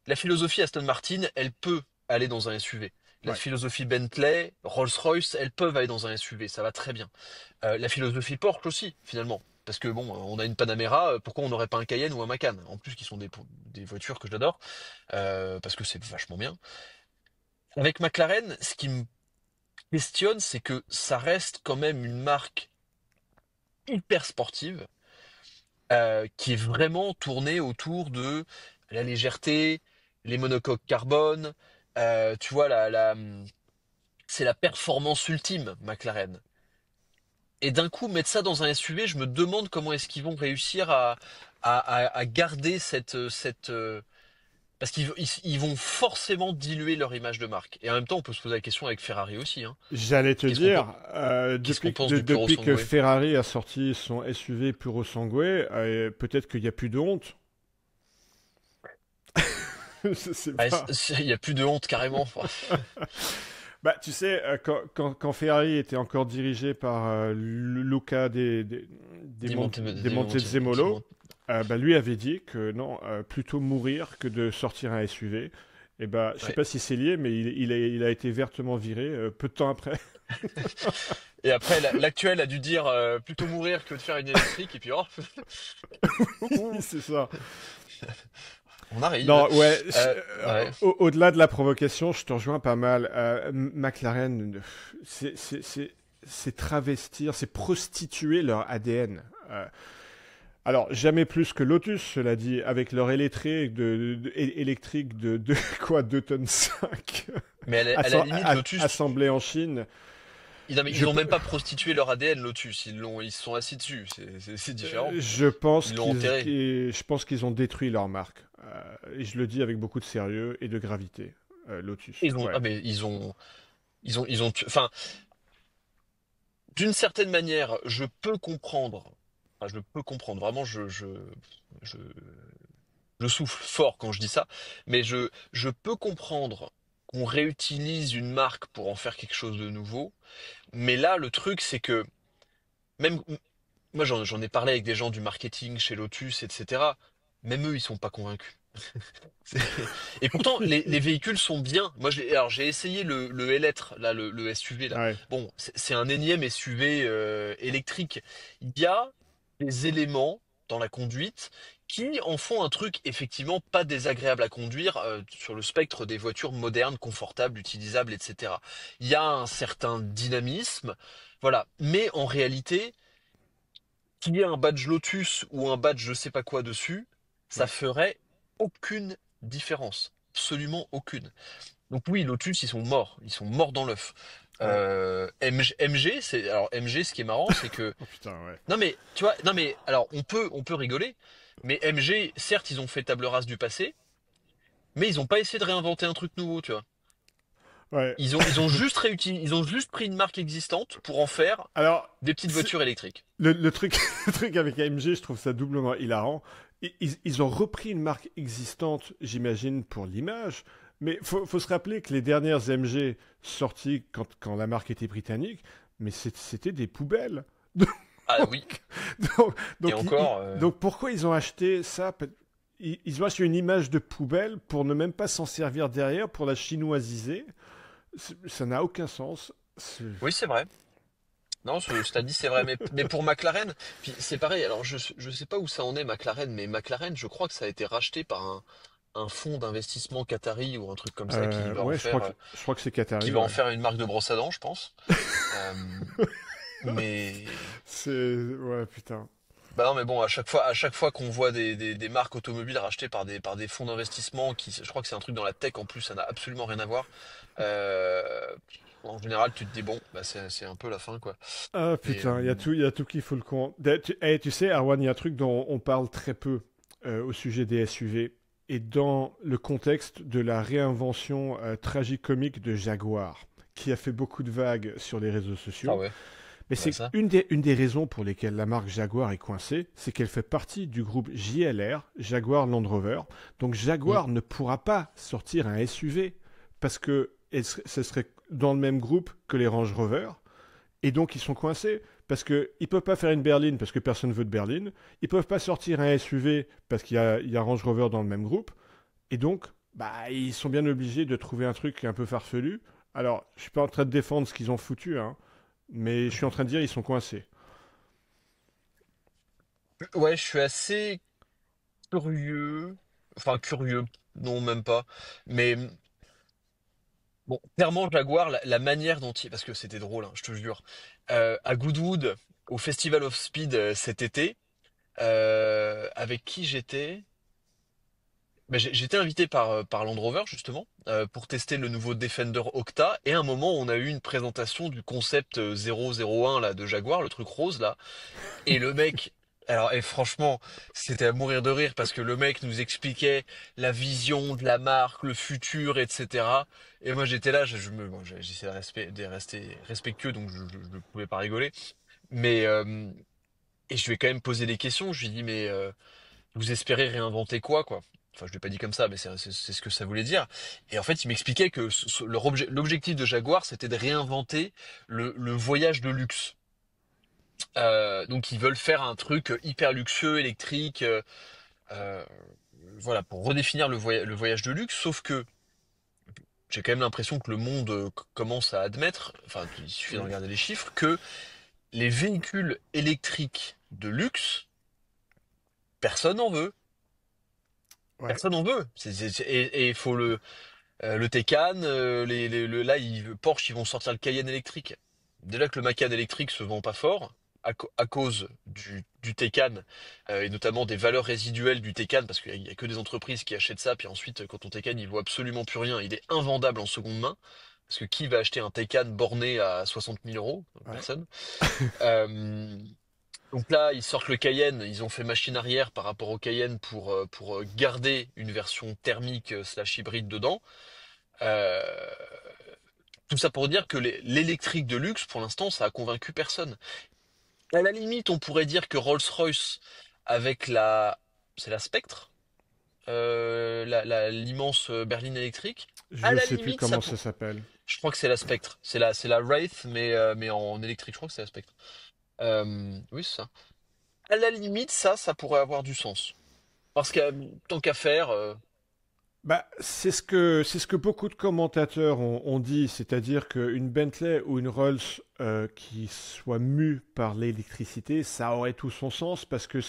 la philosophie Aston Martin, elle peut aller dans un SUV. La Ouais. philosophie Bentley, Rolls-Royce, elles peuvent aller dans un SUV, ça va très bien. La philosophie Porsche aussi, finalement. Parce que bon, on a une Panamera, pourquoi on n'aurait pas un Cayenne ou un Macan? En plus, qui sont des voitures que j'adore, parce que c'est vachement bien. Avec McLaren, ce qui me questionne, c'est que ça reste quand même une marque hyper sportive, qui est vraiment tournée autour de la légèreté, les monocoques carbone, tu vois, c'est la performance ultime, McLaren. Et d'un coup, mettre ça dans un SUV, je me demande comment est-ce qu'ils vont réussir à garder parce qu'ils vont forcément diluer leur image de marque. Et en même temps, on peut se poser la question avec Ferrari aussi, hein. J'allais te Qu'est-ce qu'on dire, qu'est-ce qu'on pense du Puro depuis que Sangue? Ferrari a sorti son SUV Puro Sangue, peut-être qu'il n'y a plus de honte. Je sais Ah, pas. il y a plus de honte carrément. Bah, tu sais, quand Ferrari était encore dirigé par Luca des Montezemolo, bah, lui avait dit que non, plutôt mourir que de sortir un SUV. Et bah, je sais Ouais. pas si c'est lié, mais il a été vertement viré peu de temps après. Et après, l'actuel a dû dire plutôt mourir que de faire une électrique. Et puis, oh, coucou, C'est ça. on arrive. Non, ouais, Ouais. au-delà de la provocation, je te rejoins pas mal. McLaren, c'est travestir, c'est prostituer leur ADN. Alors, jamais plus que Lotus, cela dit, avec leur électrique de quoi, 2 tonnes 5, Mais à la limite, Lotus, assemblé en Chine. non, mais Je, ils ont p- même pas prostitué leur ADN, Lotus. Ils se sont assis dessus. C'est différent. je pense Ils l'ont enterré. je pense qu'ils ont détruit leur marque. Et je le dis avec beaucoup de sérieux et de gravité. Lotus, Ah, ouais. mais enfin, d'une certaine manière, je peux comprendre. Enfin, je peux comprendre. Vraiment, je, je souffle fort quand je dis ça. Mais je peux comprendre qu'on réutilise une marque pour en faire quelque chose de nouveau. Mais là, le truc, c'est que même, moi, j'en ai parlé avec des gens du marketing chez Lotus, etc. Même eux, ils sont pas convaincus. C'est- Et pourtant, les véhicules sont bien. Moi, alors j'ai essayé le L-être, là, le SUV là. Ouais. Bon, c'est un énième SUV électrique. Il y a des éléments dans la conduite qui en font un truc effectivement pas désagréable à conduire sur le spectre des voitures modernes, confortables, utilisables, etc. Il y a un certain dynamisme, voilà. Mais en réalité, qu'il y ait un badge Lotus ou un badge je sais pas quoi dessus, ça Ouais. ferait aucune différence. Absolument aucune. Donc oui, Lotus, ils sont morts dans l'œuf. Ouais. MG, alors MG, ce qui est marrant, c'est que Oh putain, ouais. non mais tu vois, non mais alors on peut rigoler, mais MG, certes, ils ont fait table rase du passé, mais ils ont pas essayé de réinventer un truc nouveau, tu vois. Ouais. Ils ont juste pris une marque existante pour en faire Alors, des petites c'est- voitures électriques. le truc, le truc avec AMG, je trouve ça doublement hilarant. Ils ont repris une marque existante, j'imagine, pour l'image. Mais faut se rappeler que les dernières MG sorties quand la marque était britannique, mais c'était des poubelles. Ah oui, Donc, et encore, donc pourquoi ils ont acheté ça? Ils ont acheté une image de poubelle pour ne même pas s'en servir derrière, pour la chinoisiser. Ça n'a aucun sens. oui c'est vrai. Non, ce t'as dit, c'est vrai, mais pour McLaren, puis c'est pareil, alors je sais pas où ça en est McLaren, mais McLaren, je crois que ça a été racheté par un fonds d'investissement qatari ou un truc comme ça Ouais, je crois que c'est qui Qatari, va en ouais. faire une marque de brosse à dents, je pense. Euh, mais Ouais, putain. bah non, mais bon, à chaque fois qu'on voit des marques automobiles rachetées par des fonds d'investissement je crois que c'est un truc dans la tech en plus, ça n'a absolument rien à voir. Euh, En général, tu te dis bon, bah c'est un peu la fin quoi. Ah Mais putain, il y a tout qui fout le camp. Tu sais, Arwan, il y a un truc dont on parle très peu au sujet des SUV et dans le contexte de la réinvention tragicomique de Jaguar, qui a fait beaucoup de vagues sur les réseaux ah sociaux. ouais, Mais bah c'est ça. une des raisons pour lesquelles la marque Jaguar est coincée, c'est qu'elle fait partie du groupe JLR, Jaguar Land Rover. Donc Mm. Jaguar ne pourra pas sortir un SUV parce que ce serait dans le même groupe que les Range Rover. Et donc ils sont coincés parce qu'ils ne peuvent pas faire une berline parce que personne ne veut de berline. Ils ne peuvent pas sortir un SUV parce il y a Range Rover dans le même groupe. Et donc, bah, ils sont bien obligés de trouver un truc un peu farfelu. Alors, je suis pas en train de défendre ce qu'ils ont foutu, hein, mais je suis en train de dire ils sont coincés. Ouais, je suis assez curieux, enfin curieux, non même pas, mais bon, clairement Jaguar, la manière dont il, parce que c'était drôle, hein, je te jure, à Goodwood, au Festival of Speed cet été, avec qui j'étais? Ben, j'étais invité par Land Rover justement pour tester le nouveau Defender Octa et à un moment on a eu une présentation du concept 001 là de Jaguar, le truc rose là et le mec alors et franchement c'était à mourir de rire parce que le mec nous expliquait la vision de la marque, le futur etc. Et moi j'étais là, bon, j'essayais de rester respectueux donc je pouvais pas rigoler mais et je lui ai quand même posé des questions, je lui ai dit mais vous espérez réinventer quoi? Enfin, je l'ai pas dit comme ça, mais c'est ce que ça voulait dire. Et en fait, il m'expliquait que l'objectif de Jaguar, c'était de réinventer le voyage de luxe. Donc, ils veulent faire un truc hyper luxueux, électrique, euh, voilà, pour redéfinir le voyage de luxe. Sauf que j'ai quand même l'impression que le monde commence à admettre, enfin, il suffit de Oui. regarder les chiffres, que les véhicules électriques de luxe, personne n'en veut. Ouais. Personne n'en veut. Et il faut le Taycan, là, Porsche, ils vont sortir le Cayenne électrique. Déjà que le Macan électrique se vend pas fort, à cause du Taycan, et notamment des valeurs résiduelles du Taycan, parce qu'il y a que des entreprises qui achètent ça, puis ensuite, quand ton Taycan, il vaut absolument plus rien, il est invendable en seconde main. Parce que qui va acheter un Taycan borné à 60 000 euros? Ouais. Personne. Euh, donc là, ils sortent le Cayenne, ils ont fait machine arrière par rapport au Cayenne pour garder une version thermique slash hybride dedans. Euh, Tout ça pour dire que l'électrique de luxe, pour l'instant, ça a convaincu personne. À la limite, on pourrait dire que Rolls-Royce, avec c'est la Spectre, l'immense berline électrique, à Je la sais plus limite, comment ça s'appelle. je crois que c'est la Spectre. C'est la Wraith, mais en électrique. Je crois que c'est la Spectre. Oui, c'est ça. À la limite, ça pourrait avoir du sens. Parce que tant qu'à faire, Bah, c'est ce que beaucoup de commentateurs ont dit, c'est-à-dire qu'une Bentley ou une Rolls qui soit mue par l'électricité, ça aurait tout son sens parce que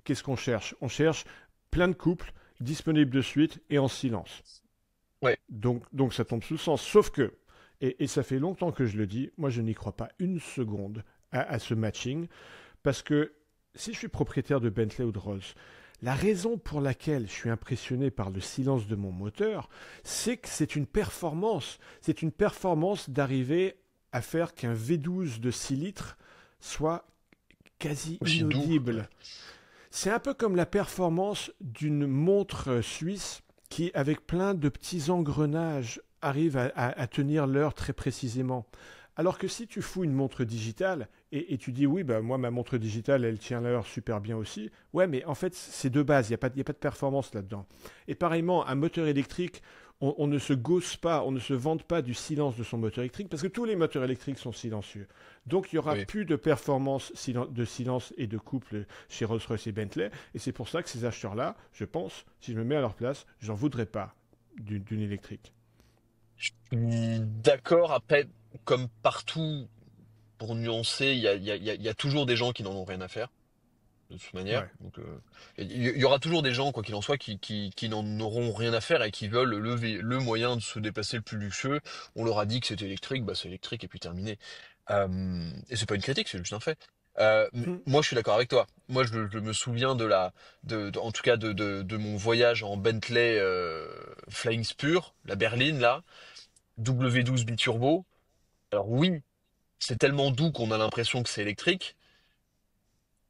qu'est-ce qu'on cherche? On cherche plein de couples disponibles de suite et en silence. ouais. Donc ça tombe sous le sens. Sauf que, et ça fait longtemps que je le dis, moi je n'y crois pas une seconde à ce matching parce que si je suis propriétaire de Bentley ou de Rolls, la raison pour laquelle je suis impressionné par le silence de mon moteur, c'est que c'est une performance. C'est une performance d'arriver à faire qu'un V12 de 6 litres soit quasi Aussi doux. Ouais. inaudible. C'est un peu comme la performance d'une montre suisse qui, avec plein de petits engrenages, arrive à tenir l'heure très précisément. Alors que si tu fous une montre digitale et tu dis oui, bah moi ma montre digitale elle tient l'heure super bien aussi, ouais, mais en fait c'est de base, il y a pas de performance là-dedans. Et pareillement, un moteur électrique, on ne se gausse pas, on ne se vante pas du silence de son moteur électrique parce que tous les moteurs électriques sont silencieux. Donc il y aura Oui. plus de performance de silence et de couple chez Rolls-Royce et Bentley. Et c'est pour ça que ces acheteurs-là, je pense, si je me mets à leur place, j'en voudrais pas d'une électrique. D'accord, après, comme partout. pour nuancer, il y a toujours des gens qui n'en ont rien à faire, de toute manière. Ouais. Donc, il y aura toujours des gens, quoi qu'il en soit, qui n'en auront rien à faire et qui veulent le moyen de se déplacer le plus luxueux. On leur a dit que c'était électrique, bah c'est électrique et puis terminé. Et c'est pas une critique, c'est juste un fait. Hmm. Moi, je suis d'accord avec toi. Moi, je me souviens en tout cas de mon voyage en Bentley Flying Spur, la berline là, W12 biturbo. Alors oui, c'est tellement doux qu'on a l'impression que c'est électrique,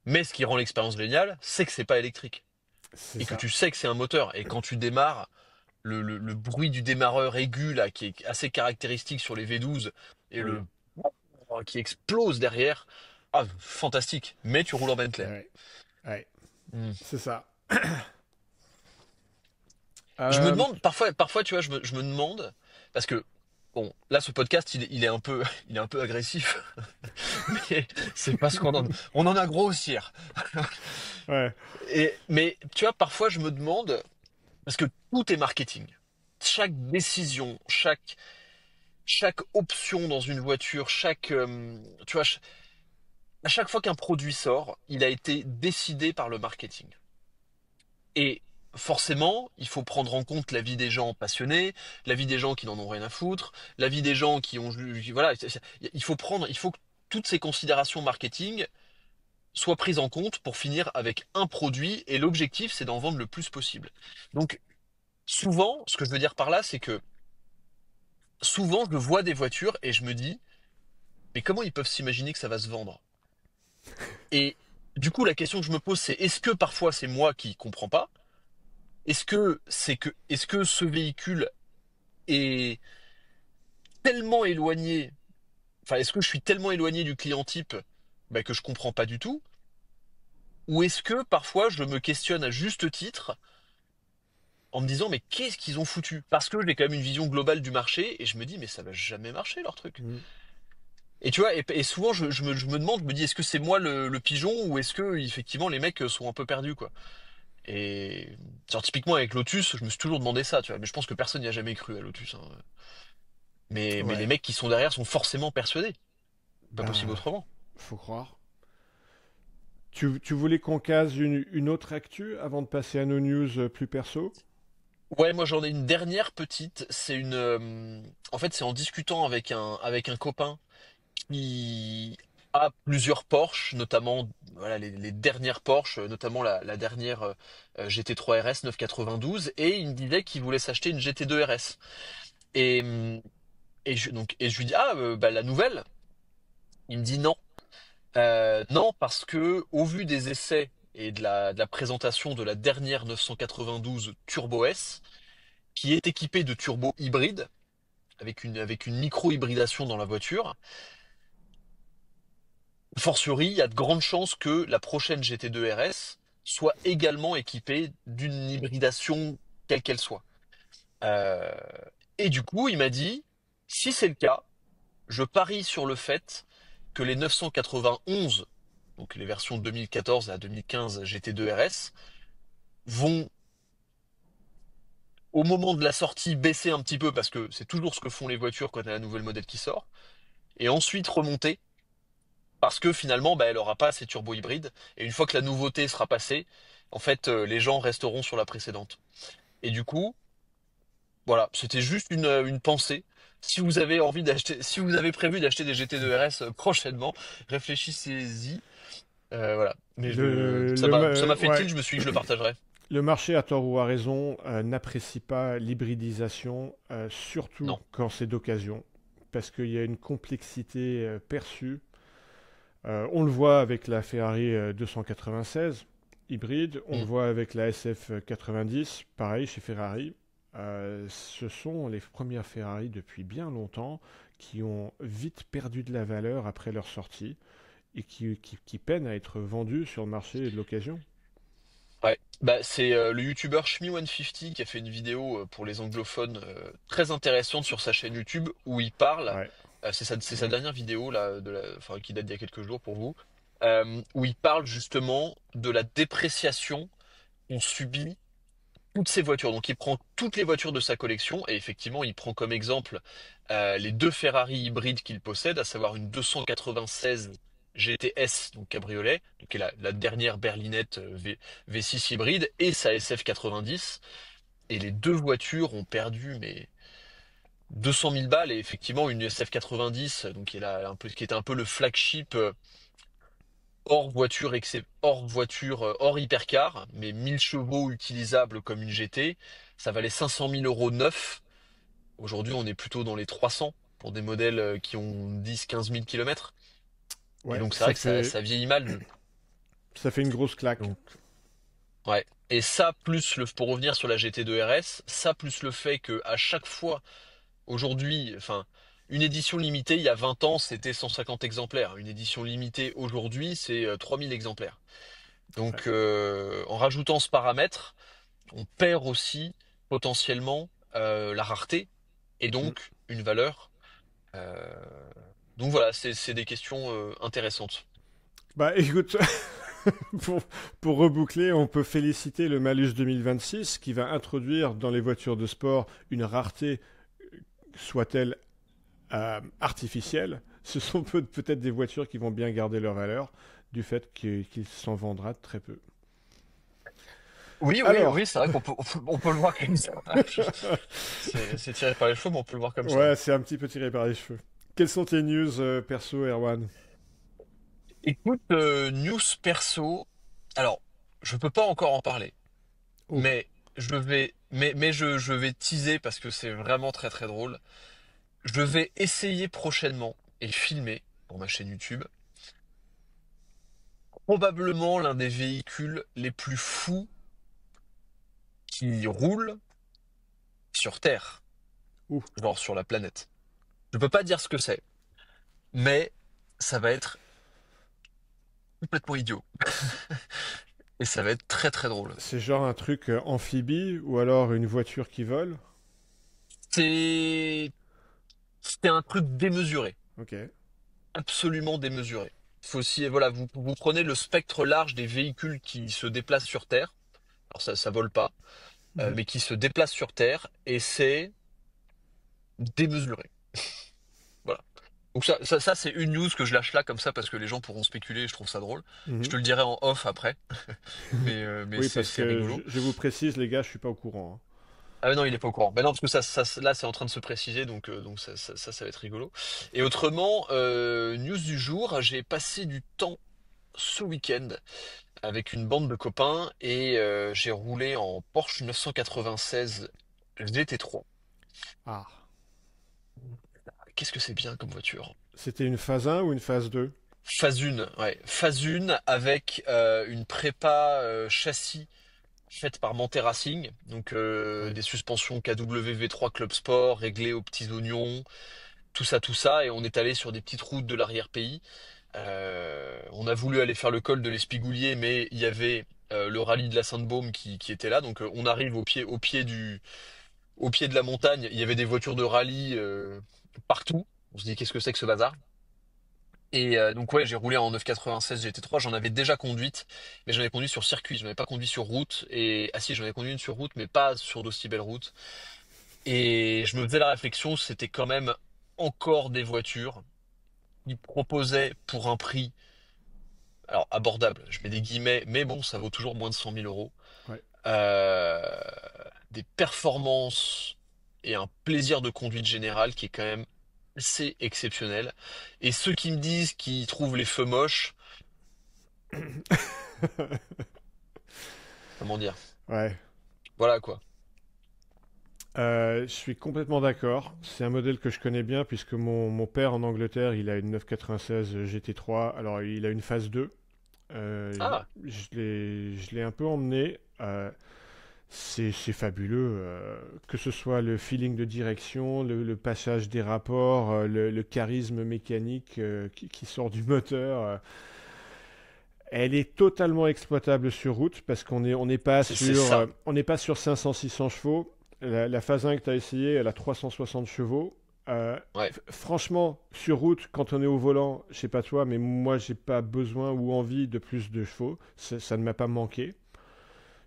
mais ce qui rend l'expérience géniale, c'est que c'est pas électrique C'est et que ça. tu sais que c'est un moteur. Et quand tu démarres, le bruit du démarreur aigu là, qui est assez caractéristique sur les V12 et Oui. le qui explose derrière, ah fantastique. Mais tu roules en Bentley. Ouais. Ouais. Hmm. C'est ça. Je me Euh, demande parfois, tu vois, je me demande parce que bon, là, ce podcast, il est un peu, il est un peu agressif, mais c'est parce on en a gros aussi. ouais. Mais tu vois, parfois, je me demande parce que tout est marketing. Chaque décision, chaque option dans une voiture, tu vois, à chaque fois qu'un produit sort, il a été décidé par le marketing. Et forcément, il faut prendre en compte la vie des gens passionnés, la vie des gens qui n'en ont rien à foutre, la vie des gens voilà, il faut que toutes ces considérations marketing soient prises en compte pour finir avec un produit et l'objectif c'est d'en vendre le plus possible. Donc souvent, ce que je veux dire par là, c'est que souvent je vois des voitures et je me dis, mais comment ils peuvent s'imaginer que ça va se vendre? Et du coup, la question que je me pose, c'est est-ce que parfois c'est moi qui comprends pas? Est-ce que ce véhicule est tellement éloigné, enfin, est-ce que je suis tellement éloigné du client type bah, que je comprends pas du tout? Ou est-ce que parfois je me questionne à juste titre en me disant mais qu'est-ce qu'ils ont foutu? Parce que j'ai quand même une vision globale du marché et je me dis mais ça va jamais marcher leur truc. Hmm. Et tu vois, et souvent je me demande, je me dis est-ce que c'est moi le pigeon ou est-ce que effectivement les mecs sont un peu perdus quoi. Et genre typiquement avec Lotus, je me suis toujours demandé ça, tu vois, mais je pense que personne n'y a jamais cru à Lotus, hein. Mais les Ouais. mecs qui sont derrière sont forcément persuadés. Pas possible Ben, autrement. faut croire. Tu voulais qu'on case une autre actu avant de passer à nos news plus perso? Ouais, moi j'en ai une dernière petite. En fait, c'est en discutant avec un copain qui a plusieurs Porsche, notamment voilà les dernières Porsche, notamment la dernière GT3 RS 992, et il me disait qu'il voulait s'acheter une GT2 RS. Et et je lui dis ah bah la nouvelle. Il me dit non. Non, parce que au vu des essais et de la présentation de la dernière 992 Turbo S, qui est équipée de turbo hybride, avec une micro-hybridation dans la voiture, fortiori, il y a de grandes chances que la prochaine GT2 RS soit également équipée d'une hybridation quelle qu'elle soit. Euh, et du coup, il m'a dit, si c'est le cas, je parie sur le fait que les 991, donc les versions 2014 à 2015 GT2 RS, vont, au moment de la sortie, baisser un petit peu, parce que c'est toujours ce que font les voitures quand il y a un nouvel modèle qui sort, et ensuite remonter, parce que finalement, bah, elle aura pas ces turbo hybrides, et une fois que la nouveauté sera passée, en fait, les gens resteront sur la précédente. Et du coup, voilà, c'était juste une pensée. Si vous avez prévu d'acheter des GT2 RS prochainement, réfléchissez-y. Voilà. Mais ça m'a fait Ouais. tilt, je me suis dit que je le partagerais. Le marché, à tort ou à raison, n'apprécie pas l'hybridisation, surtout Non. quand c'est d'occasion, parce qu'il y a une complexité perçue. On le voit avec la Ferrari 296 hybride, on le Mm. voit avec la SF 90, pareil chez Ferrari. Ce sont les premières Ferrari depuis bien longtemps qui ont vite perdu de la valeur après leur sortie et qui peinent à être vendues sur le marché de l'occasion. Ouais. Bah, c'est le youtubeur Shmi150 qui a fait une vidéo pour les anglophones très intéressante sur sa chaîne YouTube où il parle, Ouais. c'est sa Mm. dernière vidéo là, enfin, qui date d'il y a quelques jours pour vous, où il parle justement de la dépréciation qu'ont subi toutes ces voitures. Donc il prend toutes les voitures de sa collection et effectivement il prend comme exemple les deux Ferrari hybrides qu'il possède, à savoir une 296 GTS, donc cabriolet, donc qui est la dernière berlinette V6 hybride, et sa SF90. Et les deux voitures ont perdu mais 200 000 balles et effectivement une SF90, donc qui était un peu le flagship hors voiture, hors hypercar, mais 1000 chevaux utilisables comme une GT, ça valait 500 000 euros neuf. Aujourd'hui, on est plutôt dans les 300 pour des modèles qui ont 10-15 000 kilomètres. Et Ouais, donc, c'est vrai que ça vieillit mal. ça fait une grosse claque. Donc, ouais. Et ça, pour revenir sur la GT2 RS, ça plus le fait que à chaque fois, aujourd'hui, enfin, une édition limitée, il y a 20 ans, c'était 150 exemplaires. Une édition limitée aujourd'hui, c'est 3000 exemplaires. Ouais. Donc, en rajoutant ce paramètre, on perd aussi potentiellement la rareté et Mm. donc une valeur. Euh, donc voilà, c'est des questions intéressantes. Bah écoute, pour, pour reboucler, on peut féliciter le Malus 2026 qui va introduire dans les voitures de sport une rareté, soit-elle artificielle. Ce sont peut-être des voitures qui vont bien garder leur valeur du fait qu'il s'en vendra très peu. Oui, oui, Alors, oui, c'est vrai on peut le voir comme ça. C'est tiré par les cheveux, mais on peut le voir comme ça. ouais, c'est un petit peu tiré par les cheveux. Quelles sont tes news perso, Erwan? Écoute, news perso. Alors, je peux pas encore en parler, Oh, mais je vais teaser parce que c'est vraiment très très drôle. Je vais essayer prochainement et filmer pour ma chaîne YouTube probablement l'un des véhicules les plus fous qui roulent sur Terre, ouh, genre sur la planète. Je peux pas dire ce que c'est, mais ça va être complètement idiot. Et ça va être très très drôle. c'est genre un truc amphibie ou alors une voiture qui vole? C'est c'est un truc démesuré, Ok. absolument démesuré. Faut aussi, voilà, vous prenez le spectre large des véhicules qui se déplacent sur Terre. Alors ça vole pas, Mhm. mais qui se déplacent sur Terre et c'est démesuré. Voilà. Donc ça c'est une news que je lâche là comme ça parce que les gens pourront spéculer, je trouve ça drôle. Je Mhm. te le dirai en off après, mais Oui, parce c'est que rigolo. je vous précise, les gars, je suis pas au courant, hein. Ah mais non, il est pas au courant. Ben non, parce que là c'est en train de se préciser, donc ça va être rigolo. Et autrement, news du jour, j'ai passé du temps ce week-end avec une bande de copains et j'ai roulé en Porsche 996 GT3. Ah. Qu'est-ce que c'est bien comme voiture? C'était une phase 1 ou une phase 2? Phase 1, ouais. Phase 1 avec une prépa châssis faite par Manthey Racing. Donc Ouais. des suspensions KW V3 Club Sport réglées aux petits oignons, tout ça, tout ça. Et on est allé sur des petites routes de l'arrière-pays. On a voulu aller faire le col de l'Espigoulier, mais il y avait le rallye de la Sainte-Baume qui était là. Donc on arrive au pied de la montagne. Il y avait des voitures de rallye partout. On se dit qu'est-ce que c'est que ce bazar? Et donc ouais, j'ai roulé en 996 GT3, j'en avais déjà conduite, mais j'en avais conduit sur circuit, j'en avais pas conduit sur route. Et ah si, j'en avais conduit une sur route, mais pas sur d'aussi belles routes. Et je me faisais la réflexion, c'était quand même encore des voitures qui proposaient pour un prix, alors abordable, je mets des guillemets, mais bon, ça vaut toujours moins de 100 000 euros, Ouais. euh, des performances et un plaisir de conduite générale qui est quand même assez exceptionnel. Et ceux qui me disent qu'ils trouvent les feux moches, comment dire? Ouais. Voilà quoi. Je suis complètement d'accord. C'est un modèle que je connais bien puisque mon père en Angleterre, il a une 996 GT3. Alors, il a une phase 2. Ah, Je l'ai un peu emmené. C'est fabuleux. Que ce soit le feeling de direction, le passage des rapports, le charisme mécanique qui sort du moteur. Elle est totalement exploitable sur route parce c'est ça. on n'est pas sur 500-600 chevaux. La phase 1 que tu as essayé, elle a 360 chevaux. Ouais. Franchement, sur route, quand on est au volant, je sais pas toi, mais moi, j'ai pas besoin ou envie de plus de chevaux. Ça ne m'a pas manqué.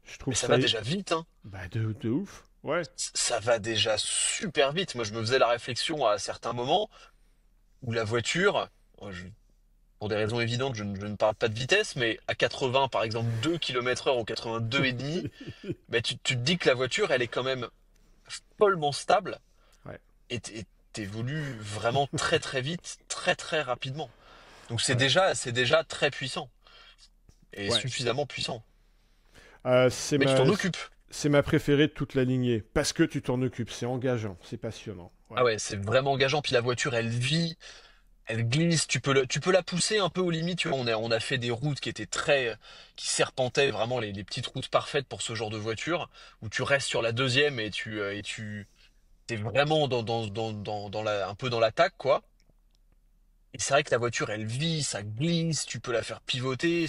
Je Mais trouve ça ça va déjà vite, hein. bah, de ouf. Ouais. Ça va déjà super vite. Moi, je me faisais la réflexion à certains moments où la voiture, pour des raisons évidentes, je ne parle pas de vitesse, mais à 80, par exemple, 2 km/h ou 82 et demi, ben tu te dis que la voiture, elle est quand même follement stable Ouais, et t'évolues vraiment très très vite, très très rapidement. Donc ouais, c'est déjà très puissant et ouais. suffisamment puissant. Euh, Mais tu t'en occupes. c'est ma préférée de toute la lignée. Parce que tu t'en occupes. C'est engageant. C'est passionnant. Ah Ouais. ouais, c'est vraiment engageant. Puis la voiture, elle vit, elle glisse. Tu peux la pousser un peu aux limites. Tu vois, on a fait des routes qui étaient qui serpentaient vraiment les petites routes parfaites pour ce genre de voiture, où tu restes sur la deuxième et t'es vraiment un peu dans l'attaque, quoi. Et c'est vrai que la voiture, elle vit, ça glisse, tu peux la faire pivoter,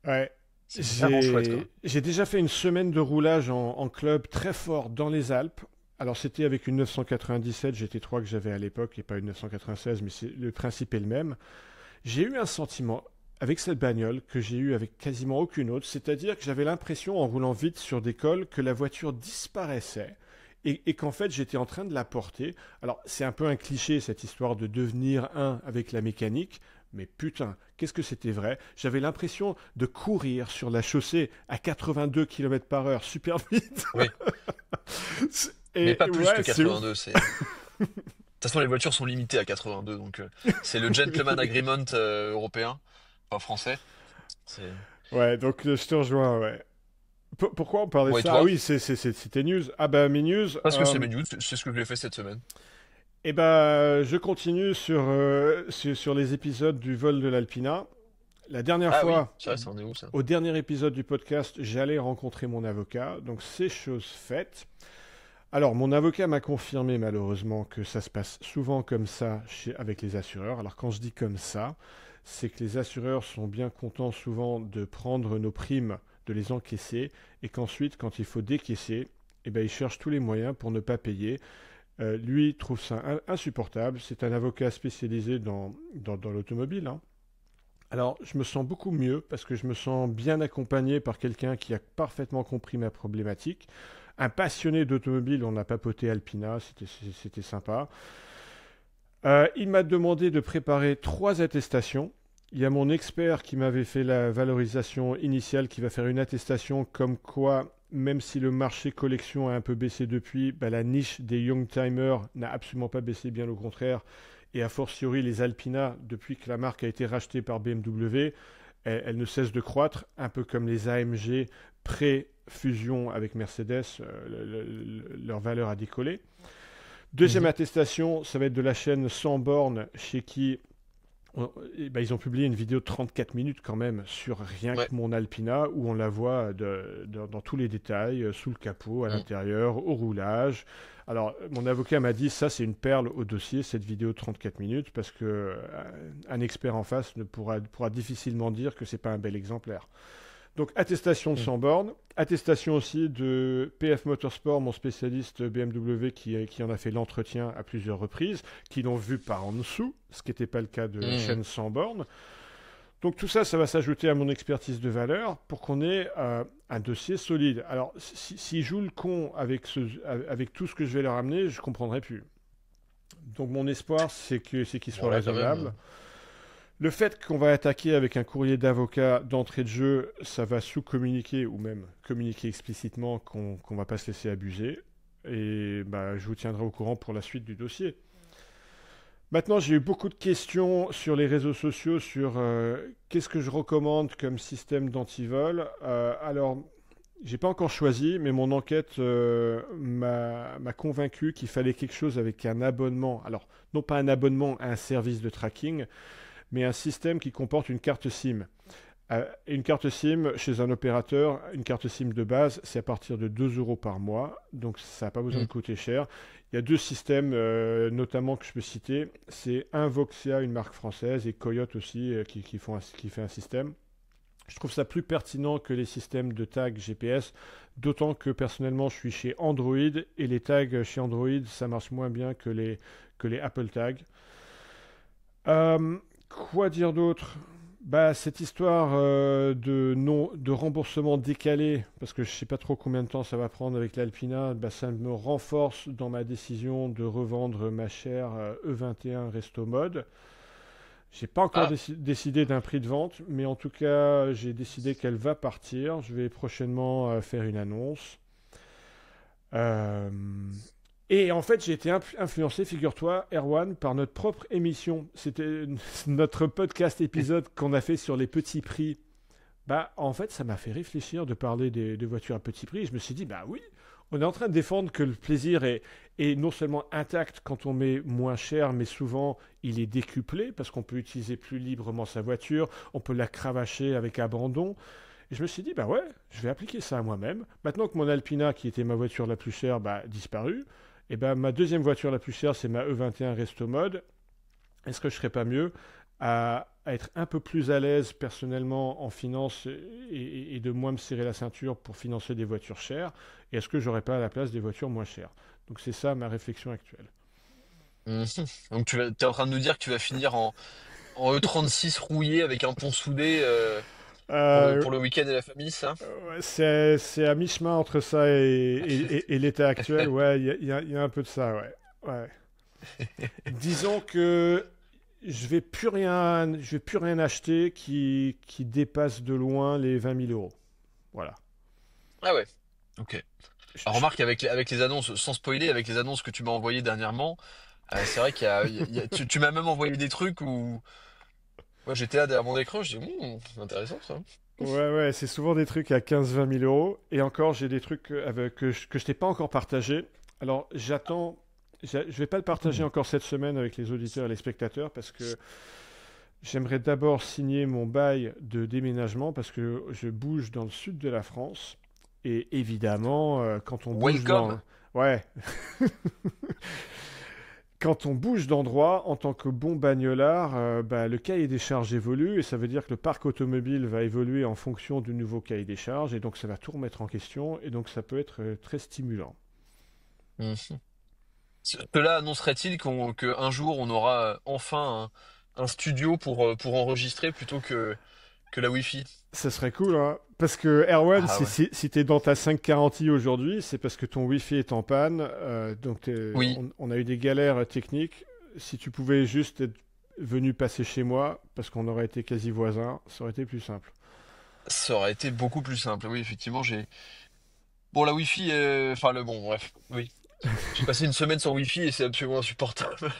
Ouais. c'est vraiment chouette, quoi. J'ai déjà fait une semaine de roulage en club très fort dans les Alpes. Alors c'était avec une 997 GT3 que j'avais à l'époque et pas une 996, mais le principe est le même. J'ai eu un sentiment avec cette bagnole que j'ai eu avec quasiment aucune autre, c'est-à-dire que j'avais l'impression en roulant vite sur des cols que la voiture disparaissait et qu'en fait j'étais en train de la porter. Alors c'est un peu un cliché cette histoire de devenir un avec la mécanique, mais putain, qu'est-ce que c'était vrai. J'avais l'impression de courir sur la chaussée à 82 km par heure, super vite. Oui, mais Et pas plus que ouais, c'est ouf. 82. De toute façon, les voitures sont limitées à 82, donc c'est le gentleman agreement européen, pas français. C'est Ouais, donc je te rejoins, ouais. Pourquoi on parlait de Bon, et ça? Ah toi? oui, c'était news. Ah bah mes news. Parce que c'est mes news, c'est ce que j'ai fait cette semaine. Eh ben, je continue sur les épisodes du vol de l'Alpina. La dernière Ah oui, fois, c'est vrai, ça en est où ça? au dernier épisode du podcast, j'allais rencontrer mon avocat, donc c'est chose faite. Alors, mon avocat m'a confirmé malheureusement que ça se passe souvent comme ça avec les assureurs. Alors, quand je dis comme ça, c'est que les assureurs sont bien contents souvent de prendre nos primes, de les encaisser, et qu'ensuite, quand il faut décaisser, eh ben, ils cherchent tous les moyens pour ne pas payer. Lui trouve ça insupportable. C'est un avocat spécialisé dans l'automobile, hein. Alors, je me sens beaucoup mieux parce que je me sens bien accompagné par quelqu'un qui a parfaitement compris ma problématique. Un passionné d'automobile, on a papoté Alpina, c'était sympa. Il m'a demandé de préparer 3 attestations. Il y a mon expert qui m'avait fait la valorisation initiale qui va faire une attestation comme quoi, même si le marché collection a un peu baissé depuis, bah, la niche des Youngtimers n'a absolument pas baissé, bien au contraire. Et a fortiori, les Alpina, depuis que la marque a été rachetée par BMW, elle ne cesse de croître, un peu comme les AMG pré-fusion avec Mercedes, leur valeur a décollé. Deuxième Mhm. attestation, ça va être de la chaîne Sans Bornes, chez qui ils ont publié une vidéo de 34 minutes quand même sur rien que Ouais. mon Alpina, où on la voit dans tous les détails, sous le capot, à Mm. l'intérieur, au roulage. Alors, mon avocat m'a dit, ça c'est une perle au dossier, cette vidéo de 34 minutes, parce que un expert en face pourra difficilement dire que c'est pas un bel exemplaire. Donc, attestation de Mm. 100 bornes, attestation aussi de PF Motorsport, mon spécialiste BMW qui en a fait l'entretien à plusieurs reprises, qui l'ont vu par en dessous, ce qui n'était pas le cas de la Mm. chaîne 100 bornes. Donc tout ça, ça va s'ajouter à mon expertise de valeur pour qu'on ait un dossier solide. Alors, si je joue le con avec tout ce que je vais leur amener, je ne comprendrai plus. Donc mon espoir, c'est qu'ils Bon soient là quand même. raisonnables. Le fait qu'on va attaquer avec un courrier d'avocat d'entrée de jeu, ça va sous-communiquer ou même communiquer explicitement qu'on ne va pas se laisser abuser. Et bah, je vous tiendrai au courant pour la suite du dossier. Maintenant, j'ai eu beaucoup de questions sur les réseaux sociaux sur qu'est-ce que je recommande comme système d'antivol. Alors, j'ai pas encore choisi, mais mon enquête m'a convaincu qu'il fallait quelque chose avec un abonnement. Alors, non pas un abonnement à un service de tracking, mais un système qui comporte une carte SIM. Une carte SIM chez un opérateur, une carte SIM de base, c'est à partir de 2 euros par mois, donc ça n'a pas besoin de Mm. coûter cher. Il y a 2 systèmes, notamment que je peux citer, c'est Invoxia, une marque française, et Coyote aussi, qui fait un système. Je trouve ça plus pertinent que les systèmes de tag GPS, d'autant que personnellement je suis chez Android, et les tags chez Android, ça marche moins bien que les Apple Tags. Quoi dire d'autre? Bah, cette histoire de non, de remboursement décalé, parce que je sais pas trop combien de temps ça va prendre avec l'Alpina, bah, ça me renforce dans ma décision de revendre ma chère E21 Resto Mode. J'ai pas encore Ah, décidé d'un prix de vente, mais en tout cas, j'ai décidé qu'elle va partir. Je vais prochainement faire une annonce. Euh, Et en fait, j'ai été influencé, figure-toi, Erwan, par notre propre émission. C'était notre podcast épisode qu'on a fait sur les petits prix. Bah, en fait, ça m'a fait réfléchir de parler des voitures à petit prix. Je me suis dit, bah oui, on est en train de défendre que le plaisir est non seulement intact quand on met moins cher, mais souvent il est décuplé parce qu'on peut utiliser plus librement sa voiture, on peut la cravacher avec abandon. Et je me suis dit, bah ouais, je vais appliquer ça à moi-même. Maintenant que mon Alpina, qui était ma voiture la plus chère, bah, disparu, et ben ma deuxième voiture la plus chère, c'est ma E21 Resto Mode. Est-ce que je serais pas mieux à être un peu plus à l'aise personnellement en finance et de moins me serrer la ceinture pour financer des voitures chères? Et est-ce que j'aurais pas à la place des voitures moins chères? Donc c'est ça ma réflexion actuelle. mhm. Donc t'es en train de nous dire que tu vas finir en E36 rouillé avec un pont soudé Euh, pour le week-end et la famille, ça? ouais, c'est à mi-chemin entre ça et l'état actuel. Ouais, il y a un peu de ça, ouais. Ouais. Disons que je vais plus rien acheter qui dépasse de loin les 20 000 euros. Voilà. Ah ouais, ok. Je- Alors, je- remarque avec les annonces, sans spoiler, avec les annonces que tu m'as envoyées dernièrement, c'est vrai tu m'as même envoyé des trucs où moi j'étais là derrière mon écran, je dis intéressant ça. Ouais, ouais, c'est souvent des trucs à 15-20 000 euros. Et encore, j'ai des trucs que je t'ai pas encore partagé. Alors, j'attends. Je vais pas le partager encore cette semaine avec les auditeurs et les spectateurs parce que j'aimerais d'abord signer mon bail de déménagement parce que je bouge dans le sud de la France. Et évidemment, quand on bouge Welcome. dans... Ouais, quand on bouge d'endroit, en tant que bon bagnolard, bah, le cahier des charges évolue et ça veut dire que le parc automobile va évoluer en fonction du nouveau cahier des charges et donc ça va tout remettre en question et donc ça peut être très stimulant. Mhm. Cela annoncerait-il que un jour on aura enfin un studio pour enregistrer plutôt que la Wi-Fi? Ça serait cool, hein? Parce que Erwan, Ah ouais. si t'es dans ta 540i aujourd'hui, c'est parce que ton Wi-Fi est en panne. Donc Oui, on a eu des galères techniques. Si tu pouvais juste être venu passer chez moi, parce qu'on aurait été quasi voisins, ça aurait été plus simple. ça aurait été beaucoup plus simple. Oui, effectivement, j'ai. Bon, la Wi-Fi, enfin le bon, bref, oui. J'ai passé une semaine sans Wi-Fi et c'est absolument insupportable.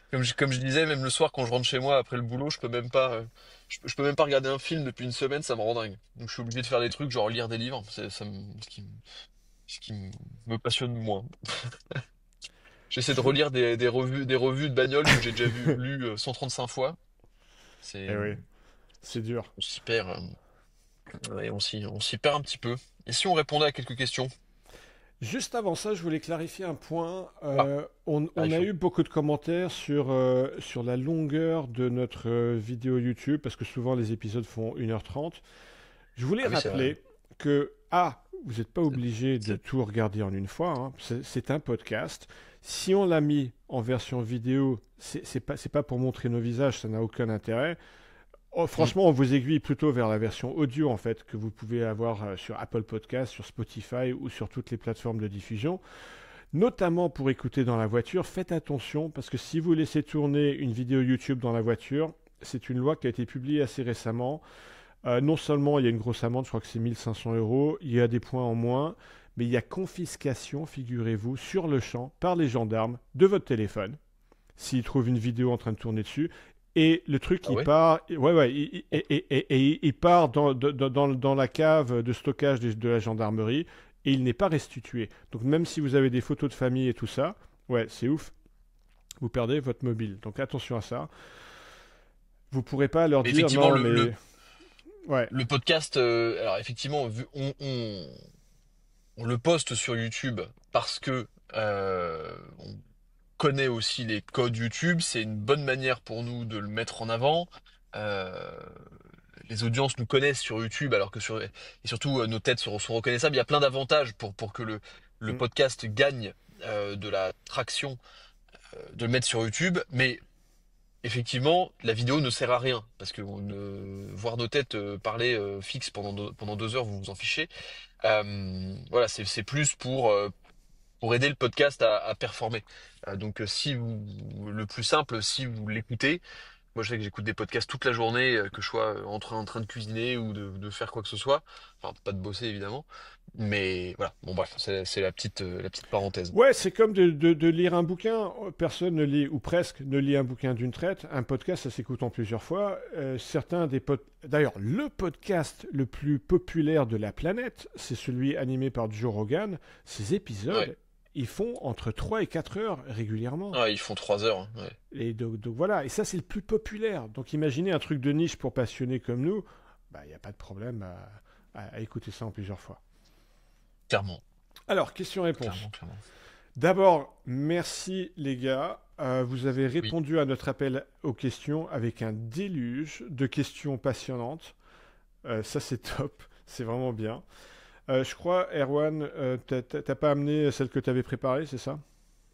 Comme je disais, même le soir quand je rentre chez moi après le boulot, je peux même pas regarder un film depuis une semaine, ça me rend dingue. Donc je suis obligé de faire des trucs, genre lire des livres, ce qui me passionne moins. J'essaie de Je veux... relire des revues de bagnole que j'ai déjà lues 135 fois. C'est, Eh oui, c'est dur. on s'y perd, ouais, on s'y perd un petit peu. Et si on répondait à quelques questions? Juste avant ça, je voulais clarifier un point. Ah, On a vérifions. eu beaucoup de commentaires sur la longueur de notre vidéo YouTube, parce que souvent les épisodes font 1h30. Je voulais Ah oui, c'est vrai. rappeler que, vous n'êtes pas obligé de C'est- tout regarder en une fois, hein. C'est un podcast. Si on l'a mis en version vidéo, c'est pas pour montrer nos visages, ça n'a aucun intérêt. Oh, Hmm. franchement, on vous aiguille plutôt vers la version audio en fait que vous pouvez avoir sur Apple Podcast, sur Spotify ou sur toutes les plateformes de diffusion. Notamment pour écouter dans la voiture, faites attention parce que si vous laissez tourner une vidéo YouTube dans la voiture, c'est une loi qui a été publiée assez récemment. Non seulement il y a une grosse amende, je crois que c'est 1 500 euros, il y a des points en moins, mais il y a confiscation, figurez-vous, sur le champ par les gendarmes de votre téléphone s'ils trouvent une vidéo en train de tourner dessus. Et le truc, Ah il ouais? part, ouais, ouais, et il part dans la cave de stockage de la gendarmerie et il n'est pas restitué. Donc même si vous avez des photos de famille et tout ça, ouais, c'est ouf, vous perdez votre mobile. Donc attention à ça. Vous pourrez pas leur Mais dire effectivement, non, mais ouais, le podcast, alors effectivement, on le poste sur YouTube parce que on connaît aussi les codes YouTube. C'est une bonne manière pour nous de le mettre en avant. Euh, les audiences nous connaissent sur YouTube, alors que et surtout nos têtes sont reconnaissables. Il y a plein d'avantages pour que le mm, podcast gagne de la traction, de le mettre sur YouTube. Mais effectivement, la vidéo ne sert à rien parce que voir nos têtes parler fixe pendant 2 heures, vous vous en fichez. Voilà, c'est plus pour aider le podcast à performer. Donc, si vous, le plus simple, si vous l'écoutez, moi je sais que j'écoute des podcasts toute la journée, que je sois en train de cuisiner ou de faire quoi que ce soit. Enfin, pas de bosser évidemment. Mais voilà, bon bref, c'est la petite parenthèse. Ouais, c'est comme de lire un bouquin. Personne ne lit, ou presque, ne lit un bouquin d'une traite. Un podcast, ça s'écoute en plusieurs fois. D'ailleurs, le podcast le plus populaire de la planète, c'est celui animé par Joe Rogan. Ces Ouais. épisodes, ils font entre 3 et 4 heures régulièrement. Ah, ils font 3 heures, hein, ouais, Et donc voilà, et ça c'est le plus populaire. Donc imaginez un truc de niche pour passionnés comme nous, bah il n'y a pas de problème à écouter ça en plusieurs fois. clairement, Alors, question-réponse. clairement, clairement. D'abord, merci les gars. Vous avez Oui. répondu à notre appel aux questions avec un déluge de questions passionnantes. Ça c'est top, c'est vraiment bien. Je crois, Erwan, t'as pas amené celle que tu avais préparée, c'est ça?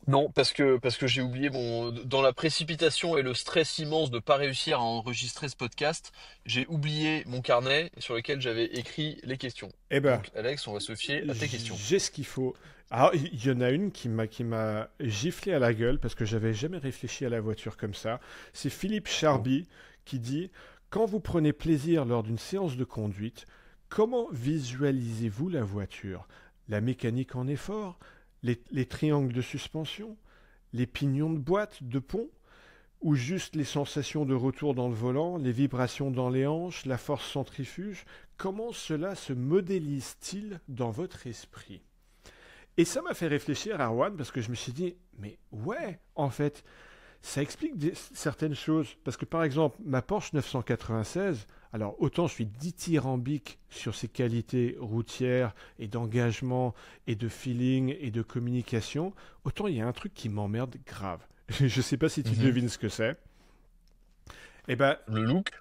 Non, parce que j'ai oublié dans la précipitation et le stress immense de pas réussir à enregistrer ce podcast, j'ai oublié mon carnet sur lequel j'avais écrit les questions. Eh ben, Donc Alex, on va se fier à tes questions. j'ai ce qu'il faut. Alors, il y en a une qui m'a giflé à la gueule parce que j'avais jamais réfléchi à la voiture comme ça. C'est Philippe Oh. Charby qui dit: quand vous prenez plaisir lors d'une séance de conduite, comment visualisez-vous la voiture? La mécanique en effort, les triangles de suspension, les pignons de boîte, de pont, ou juste les sensations de retour dans le volant, les vibrations dans les hanches, la force centrifuge? Comment cela se modélise-t-il dans votre esprit? Et ça m'a fait réfléchir à Erwan parce que je me suis dit, mais ouais, en fait, ça explique certaines choses. Parce que par exemple, ma Porsche 996, alors autant je suis dithyrambique sur ses qualités routières et d'engagement et de feeling et de communication, autant il y a un truc qui m'emmerde grave. Je sais pas si tu Mhm. devines ce que c'est. Eh ben, Le look?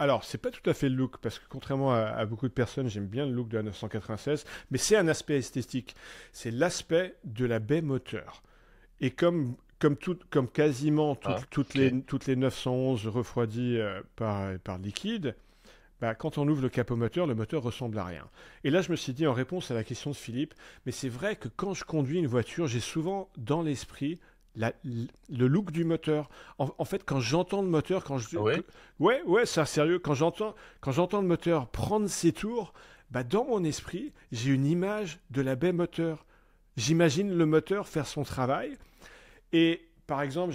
alors, c'est pas tout à fait le look, parce que contrairement à beaucoup de personnes, j'aime bien le look de la 996, mais c'est un aspect esthétique. C'est l'aspect de la baie moteur. Et comme quasiment Ah, ok. toutes les 911 refroidies par liquide, bah, quand on ouvre le capot moteur, le moteur ressemble à rien. Et là, je me suis dit, en réponse à la question de Philippe, mais c'est vrai que quand je conduis une voiture, j'ai souvent dans l'esprit le look du moteur. En fait, quand j'entends le moteur, Ah ouais? ouais, ouais, c'est sérieux, quand j'entends le moteur prendre ses tours, bah, dans mon esprit, j'ai une image de la baie moteur. J'imagine le moteur faire son travail. Et par exemple,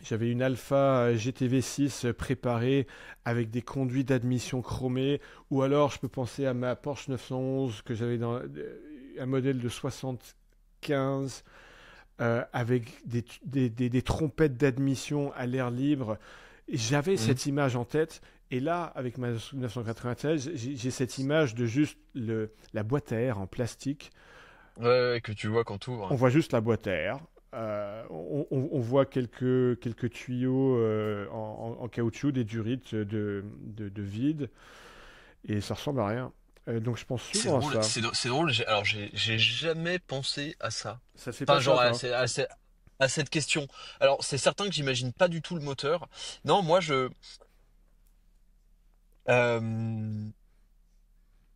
j'avais une Alpha GTV6 préparée avec des conduits d'admission chromés, ou alors je peux penser à ma Porsche 911 que j'avais dans un modèle de 75 avec des trompettes d'admission à l'air libre. J'avais Mhm. cette image en tête. Et là, avec ma 993, j'ai cette image de juste la boîte à air en plastique. Ouais, ouais, que tu vois quand tu On ouvres. voit juste la boîte à air. On voit quelques tuyaux en caoutchouc, des durites de vide, et ça ressemble à rien. Donc je pense C'est souvent à drôle, ça. c'est drôle. Alors j'ai jamais pensé à ça. Ça te fait pas Enfin, ça, genre toi? à cette question. Alors c'est certain que j'imagine pas du tout le moteur. Non, euh,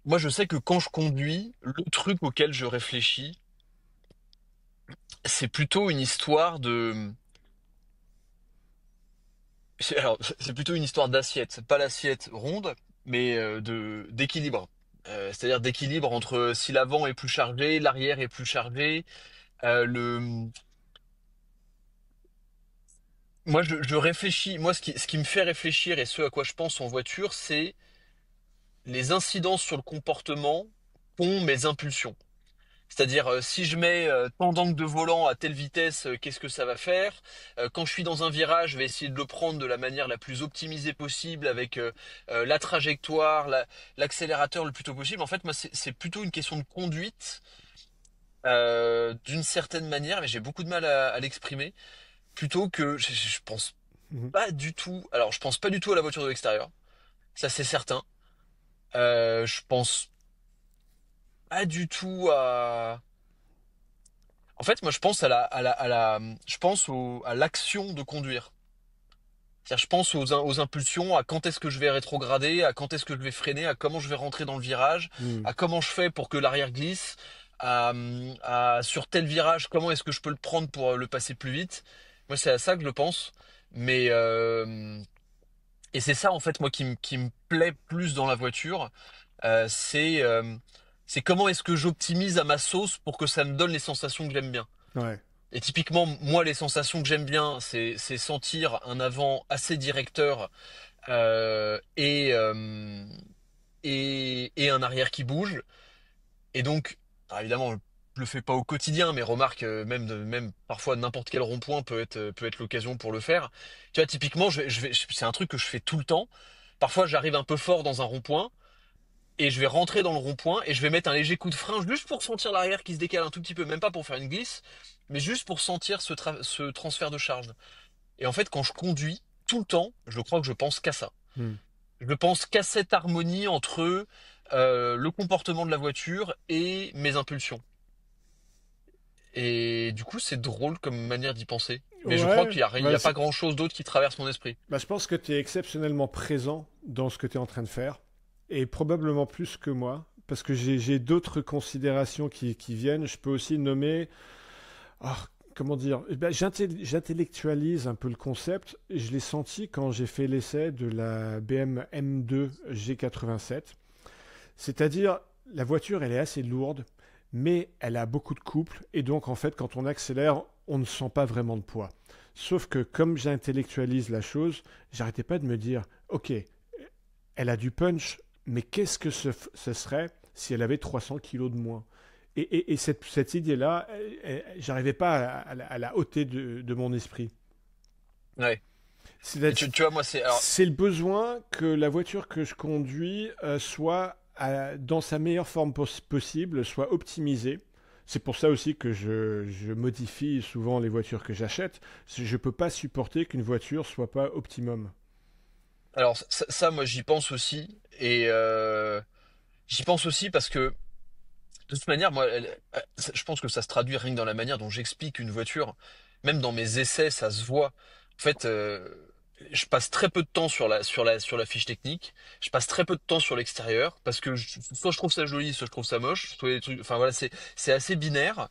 moi je sais que quand je conduis, le truc auquel je réfléchis, c'est plutôt une histoire de. Alors c'est plutôt une histoire d'assiette, pas l'assiette ronde, mais de d'équilibre. C'est-à-dire d'équilibre entre si l'avant est plus chargé, l'arrière est plus chargé. Le Moi, je réfléchis. Moi, ce qui me fait réfléchir et ce à quoi je pense en voiture, c'est les incidences sur le comportement qu'ont mes impulsions. C'est-à-dire, si je mets tant d'angle de volant à telle vitesse, qu'est-ce que ça va faire? Quand je suis dans un virage, je vais essayer de le prendre de la manière la plus optimisée possible avec la trajectoire, l'accélérateur le plus tôt possible. En fait, moi, c'est plutôt une question de conduite, d'une certaine manière, mais j'ai beaucoup de mal à l'exprimer. Plutôt que je pense Mhm. pas du tout. Alors, je pense pas du tout à la voiture de l'extérieur. Ça, c'est certain. Je pense pas du tout à. En fait, moi, je pense à la, je pense à l'action de conduire. C'est-à-dire, je pense aux impulsions, à quand est-ce que je vais rétrograder, à quand est-ce que je vais freiner, à comment je vais rentrer dans le virage, Hmm. à comment je fais pour que l'arrière glisse, sur tel virage, comment est-ce que je peux le prendre pour le passer plus vite. Moi, c'est à ça que je pense. Mais et c'est ça en fait moi qui me plaît plus dans la voiture, c'est comment est-ce que j'optimise à ma sauce pour que ça me donne les sensations que j'aime bien. Ouais. Et typiquement, moi, les sensations que j'aime bien, c'est sentir un avant assez directeur euh, et, euh, et un arrière qui bouge. Et donc, alors évidemment, je le fais pas au quotidien, mais remarque, même parfois n'importe quel rond-point peut être l'occasion pour le faire. Tu vois, typiquement, c'est un truc que je fais tout le temps. Parfois, j'arrive un peu fort dans un rond-point et je vais rentrer dans le rond-point et je vais mettre un léger coup de frein juste pour sentir l'arrière qui se décale un tout petit peu, même pas pour faire une glisse, mais juste pour sentir ce transfert de charge. Et en fait, quand je conduis, tout le temps, je crois que je pense qu'à ça. Hmm. Je ne pense qu'à cette harmonie entre le comportement de la voiture et mes impulsions. Et du coup, c'est drôle comme manière d'y penser. Mais je crois Ouais, qu'il n'y a, il y bah, a pas grand-chose d'autre qui traverse mon esprit. bah, je pense que tu es exceptionnellement présent dans ce que tu es en train de faire, et probablement plus que moi, parce que j'ai d'autres considérations qui viennent. Je peux aussi nommer, ah, comment dire, eh ben, j'intellectualise un peu le concept, et je l'ai senti quand j'ai fait l'essai de la BM M2 G87. C'est-à-dire, la voiture, elle est assez lourde, mais elle a beaucoup de couple, et donc en fait, quand on accélère, on ne sent pas vraiment de poids. Sauf que comme j'intellectualise la chose, j'arrêtais pas de me dire, ok, elle a du punch, mais qu'est-ce que ce serait si elle avait 300 kilos de moins? Et cette idée-là, j'arrivais pas à la ôter de mon esprit. Ouais. Et C'est tu vois, moi, c'est alors, c'est le besoin que la voiture que je conduis soit dans sa meilleure forme possible, soit optimisée. C'est pour ça aussi que je modifie souvent les voitures que j'achète. Je ne peux pas supporter qu'une voiture soit pas optimum. moi, j'y pense aussi. Et j'y pense aussi parce que de toute manière, moi, je pense que ça se traduit rien que dans la manière dont j'explique une voiture. Même dans mes essais, ça se voit. En fait, je passe très peu de temps sur la fiche technique. Je passe très peu de temps sur l'extérieur parce que soit je trouve ça joli, soit je trouve ça moche. Soit les trucs, enfin voilà, c'est assez binaire.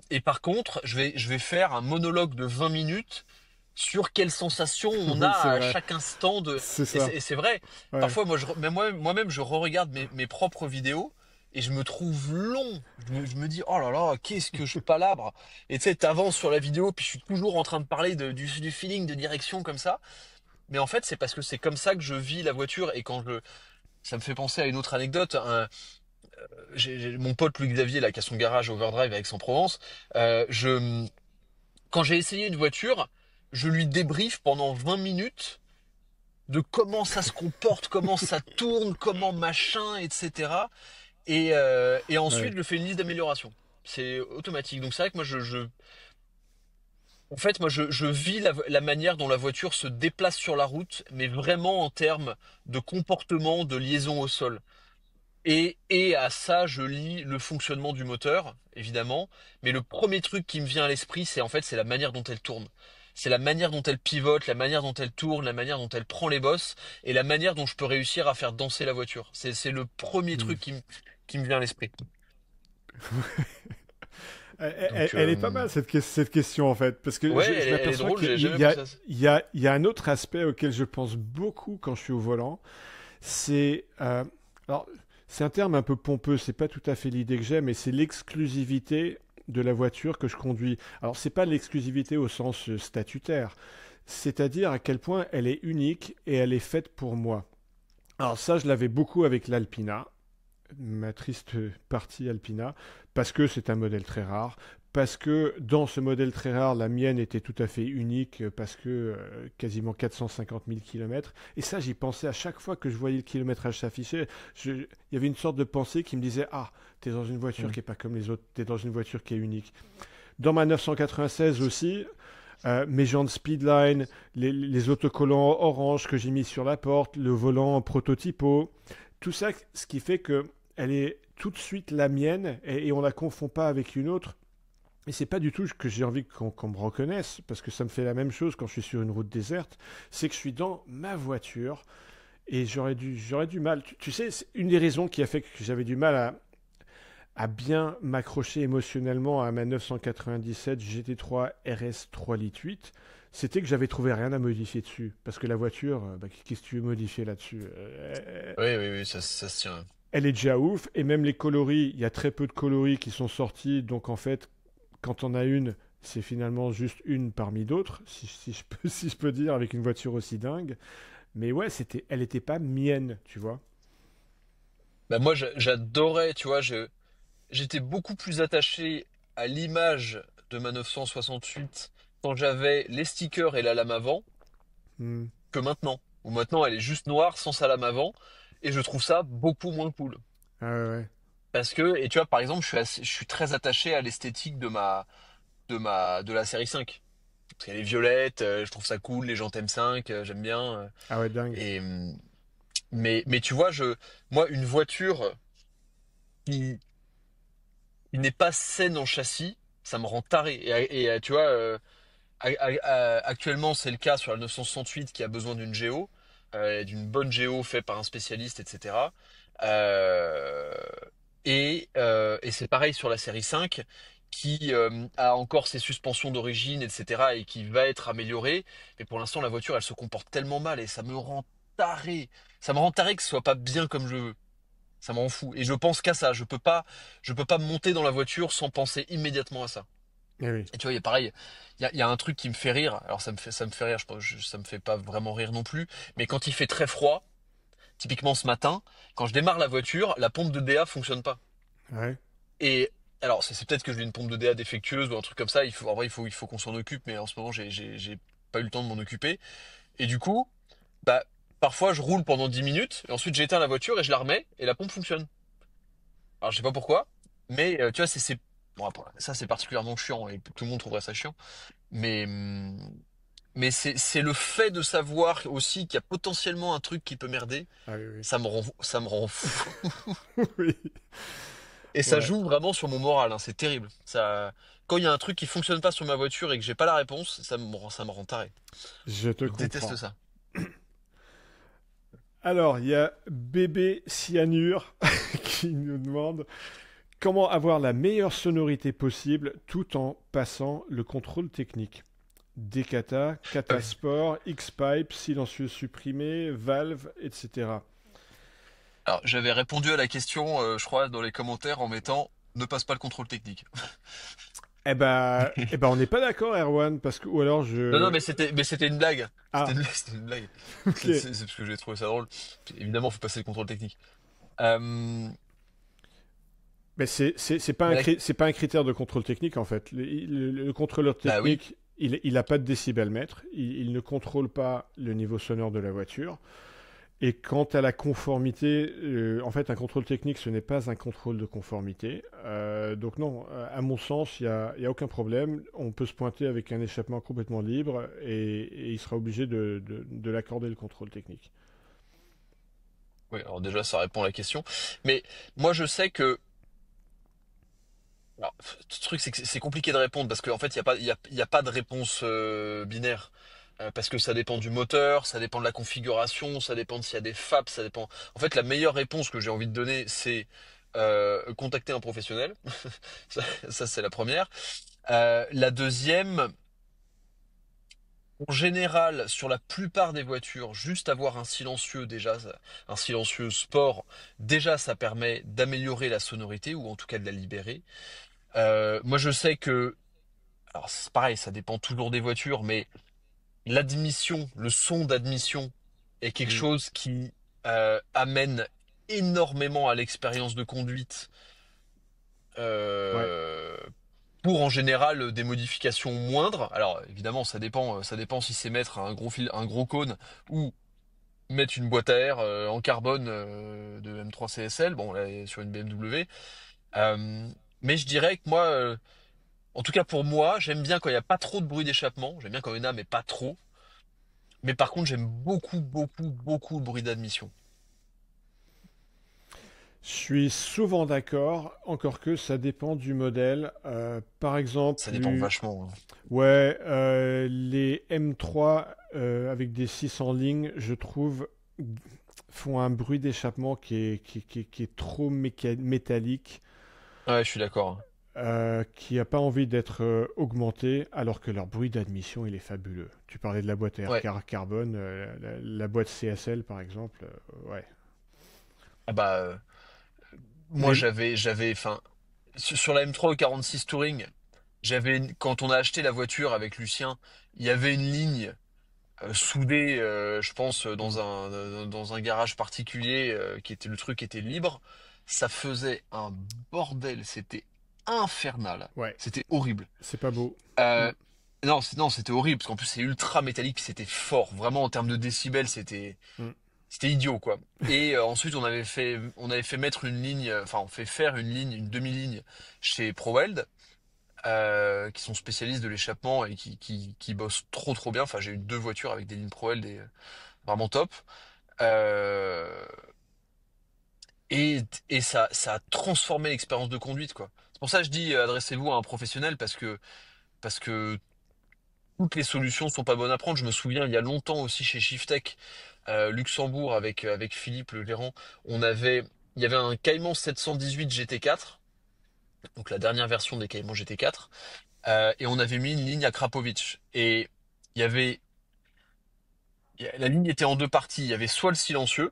Et par contre, je vais faire un monologue de 20 minutes sur quelles sensations on a Oui, c'est à vrai. chaque instant de. C'est ça. Et c'est vrai. Ouais. Parfois, moi-même, je re-regarde mes propres vidéos et je me trouve long. Je me dis, oh là là, qu'est-ce que je palabre. Et tu sais, t'avances sur la vidéo, puis je suis toujours en train de parler du feeling, de direction comme ça. Mais en fait, c'est parce que c'est comme ça que je vis la voiture. Et ça me fait penser à une autre anecdote. Mon pote Louis Xavier, là, qui a son garage Overdrive avec Aix-en-Provence, quand j'ai essayé une voiture, je lui débriefe pendant 20 minutes de comment ça se comporte, comment ça tourne, comment machin, etc. Et ensuite, Ouais. je fais une liste d'améliorations. C'est automatique. Donc c'est vrai que en fait, je vis la manière dont la voiture se déplace sur la route, mais vraiment en termes de comportement, de liaison au sol. Et à ça, je lis le fonctionnement du moteur, évidemment. Mais le premier truc qui me vient à l'esprit, c'est la manière dont elle tourne. C'est la manière dont elle pivote, la manière dont elle tourne, la manière dont elle prend les bosses, et la manière dont je peux réussir à faire danser la voiture. C'est le premier Hmm. truc qui me vient à l'esprit. Donc, Elle est pas mal cette question en fait, parce que ouais, je elle est m'aperçois drôle, j'ai qu'il jamais y a, pensé à ça. il y a un autre aspect auquel je pense beaucoup quand je suis au volant. C'est alors c'est un terme un peu pompeux, c'est pas tout à fait l'idée que j'ai, mais c'est l'exclusivité de la voiture que je conduis. Alors c'est pas l'exclusivité au sens statutaire, c'est-à-dire à quel point elle est unique et elle est faite pour moi. Alors ça, je l'avais beaucoup avec l'Alpina, ma triste partie Alpina, parce que c'est un modèle très rare, parce que dans ce modèle très rare, la mienne était tout à fait unique, parce que quasiment 450 000 kilomètres. Et ça, j'y pensais à chaque fois que je voyais le kilométrage s'afficher. Il y avait une sorte de pensée qui me disait, ah, t'es dans une voiture Mm. qui est pas comme les autres, t'es dans une voiture qui est unique. Dans ma 996 aussi, mes jantes Speedline, les autocollants orange que j'ai mis sur la porte, le volant prototypo, tout ça, ce qui fait que elle est tout de suite la mienne et on la confond pas avec une autre. Et c'est pas du tout que j'ai envie qu'on me reconnaisse, parce que ça me fait la même chose quand je suis sur une route déserte, c'est que je suis dans ma voiture et j'aurais du mal. Tu sais, c'est une des raisons qui a fait que j'avais du mal à bien m'accrocher émotionnellement à ma 997 GT3 RS 3 litres 8, c'était que j'avais trouvé rien à modifier dessus. Parce que la voiture, bah, qu'est-ce que tu veux modifier là-dessus? Oui, oui, oui, ça se tient. Elle est déjà ouf, et même les coloris, il y a très peu de coloris qui sont sortis, donc en fait, quand on a une, c'est finalement juste une parmi d'autres, si je peux, si je peux dire, avec une voiture aussi dingue. Mais ouais, elle était pas mienne, tu vois. Bah moi, j'adorais, tu vois, j'étais beaucoup plus attaché à l'image de ma 968 quand j'avais les stickers et la lame avant Hmm. que maintenant. Où maintenant, elle est juste noire sans sa lame avant, et je trouve ça beaucoup moins cool. Ah ouais, ouais. Parce que, et tu vois, par exemple, je suis très attaché à l'esthétique de la série 5. Parce qu'elle est violette, je trouve ça cool, les gens t'aiment 5, j'aime bien. Ah ouais, dingue. Et, mais tu vois, moi, une voiture qui, qui n'est pas saine en châssis, ça me rend taré. Tu vois, actuellement, c'est le cas sur la 968 qui a besoin d'une géo, d'une bonne géo faite par un spécialiste, etc. Euh, et c'est pareil sur la série 5 qui a encore ses suspensions d'origine, etc. et qui va être améliorée. Mais pour l'instant, la voiture, elle se comporte tellement mal et ça me rend taré. Ça me rend taré que ce soit pas bien comme je veux. Ça me rend fou. Et je pense qu'à ça. Je peux pas monter dans la voiture sans penser immédiatement à ça. Eh oui. Et tu vois, il y a pareil, il y a un truc qui me fait rire. Alors ça me fait rire, ça me fait pas vraiment rire non plus. Mais quand il fait très froid, typiquement ce matin, quand je démarre la voiture, la pompe de DA fonctionne pas. Ouais. Et alors c'est peut-être que j'ai une pompe de DA défectueuse ou un truc comme ça. En vrai, il faut qu'on s'en occupe. Mais en ce moment, j'ai pas eu le temps de m'en occuper. Et du coup, bah, parfois je roule pendant 10 minutes et ensuite j'éteins la voiture et je la remets et la pompe fonctionne. Alors je sais pas pourquoi, mais tu vois, bon, après, ça c'est particulièrement chiant et tout le monde trouverait ça chiant. Mais, mais c'est le fait de savoir aussi qu'il y a potentiellement un truc qui peut merder, Ah oui, ça me rend fou. oui. Oui. Et ça Ouais, joue vraiment sur mon moral, hein, c'est terrible. Ça, quand il y a un truc qui fonctionne pas sur ma voiture et que j'ai pas la réponse, ça me rend taré. je te Je déteste comprends. ça. Alors, il y a bébé Cyanure qui nous demande comment avoir la meilleure sonorité possible tout en passant le contrôle technique. Decata, Catasport, X-Pipe, silencieux supprimé, Valve, etc. Alors, j'avais répondu à la question, je crois, dans les commentaires en mettant ne passe pas le contrôle technique. On n'est pas d'accord, Erwan, parce que ou alors Non, non, je mais c'était une blague. ah C'était une blague. ok. C'est parce que j'ai trouvé ça drôle. Évidemment, faut passer le contrôle technique. Euh, Mais mais la- c'est pas un critère de contrôle technique en fait. Le contrôleur Bah oui. technique, il a pas de décibelmètre, il ne contrôle pas le niveau sonore de la voiture. Et quant à la conformité, en fait, un contrôle technique, ce n'est pas un contrôle de conformité. Donc non, à mon sens, il y a aucun problème. On peut se pointer avec un échappement complètement libre et il sera obligé de l'accorder le contrôle technique. Oui, alors déjà, ça répond à la question. Mais moi, je sais que. Alors, le truc, c'est que c'est compliqué de répondre parce qu'en fait, il y a pas de réponse binaire. Parce que ça dépend du moteur, ça dépend de la configuration, ça dépend de s'il y a des FAP, ça dépend. En fait, la meilleure réponse que j'ai envie de donner, c'est contacter un professionnel. C'est la première. La deuxième, en général, sur la plupart des voitures, juste avoir un silencieux déjà, un silencieux sport, déjà ça permet d'améliorer la sonorité ou en tout cas de la libérer. Moi je sais que, alors c'est pareil, ça dépend toujours des voitures, mais l'admission, le son d'admission est quelque Mm. chose qui amène énormément à l'expérience de conduite. Ouais. Euh, pour en général des modifications moindres. Alors évidemment, ça dépend si c'est mettre un gros cône ou mettre une boîte à air en carbone de M3 CSL, bon là sur une BMW. Euh, mais je dirais que moi, en tout cas pour moi, j'aime bien quand il n'y a pas trop de bruit d'échappement. J'aime bien quand il y en a, mais pas trop. Mais par contre, j'aime beaucoup le bruit d'admission. Je suis souvent d'accord, encore que ça dépend du modèle. Par exemple, Ça dépend vachement, hein. ouais, les M3 avec des 6 en ligne, je trouve, font un bruit d'échappement qui est trop métallique, Ouais, je suis d'accord, hein. qui n'a pas envie d'être augmenté, alors que leur bruit d'admission, il est fabuleux. Tu parlais de la boîte Ouais. carbone, la boîte CSL par exemple, ouais. Ah bah, moi Mais enfin, sur la M3 au 46 Touring, quand on a acheté la voiture avec Lucien, il y avait une ligne soudée, je pense, hmm, dans un garage particulier, le truc était libre. Ça faisait un bordel, c'était infernal, ouais, c'était horrible. c'est pas beau. Hmm, Euh, non, c'était horrible parce qu'en plus c'est ultra métallique, puis c'était fort, vraiment en termes de décibels, hmm. c'était idiot quoi. Et ensuite on avait fait mettre une ligne, enfin on fait faire une ligne, une demi-ligne chez ProWeld, qui sont spécialistes de l'échappement et qui bossent trop bien. Enfin j'ai eu deux voitures avec des lignes ProWeld et vraiment top. Euh, et ça a transformé l'expérience de conduite quoi. C'est pour ça que je dis adressez-vous à un professionnel parce que toutes les solutions sont pas bonnes à prendre. Je me souviens il y a longtemps aussi chez Shiftech Luxembourg avec Philippe le gérant, il y avait un Cayman 718 GT4, donc la dernière version des Cayman GT4, et on avait mis une ligne à Krapovic. Et il y avait la ligne était en deux parties. Il y avait soit le silencieux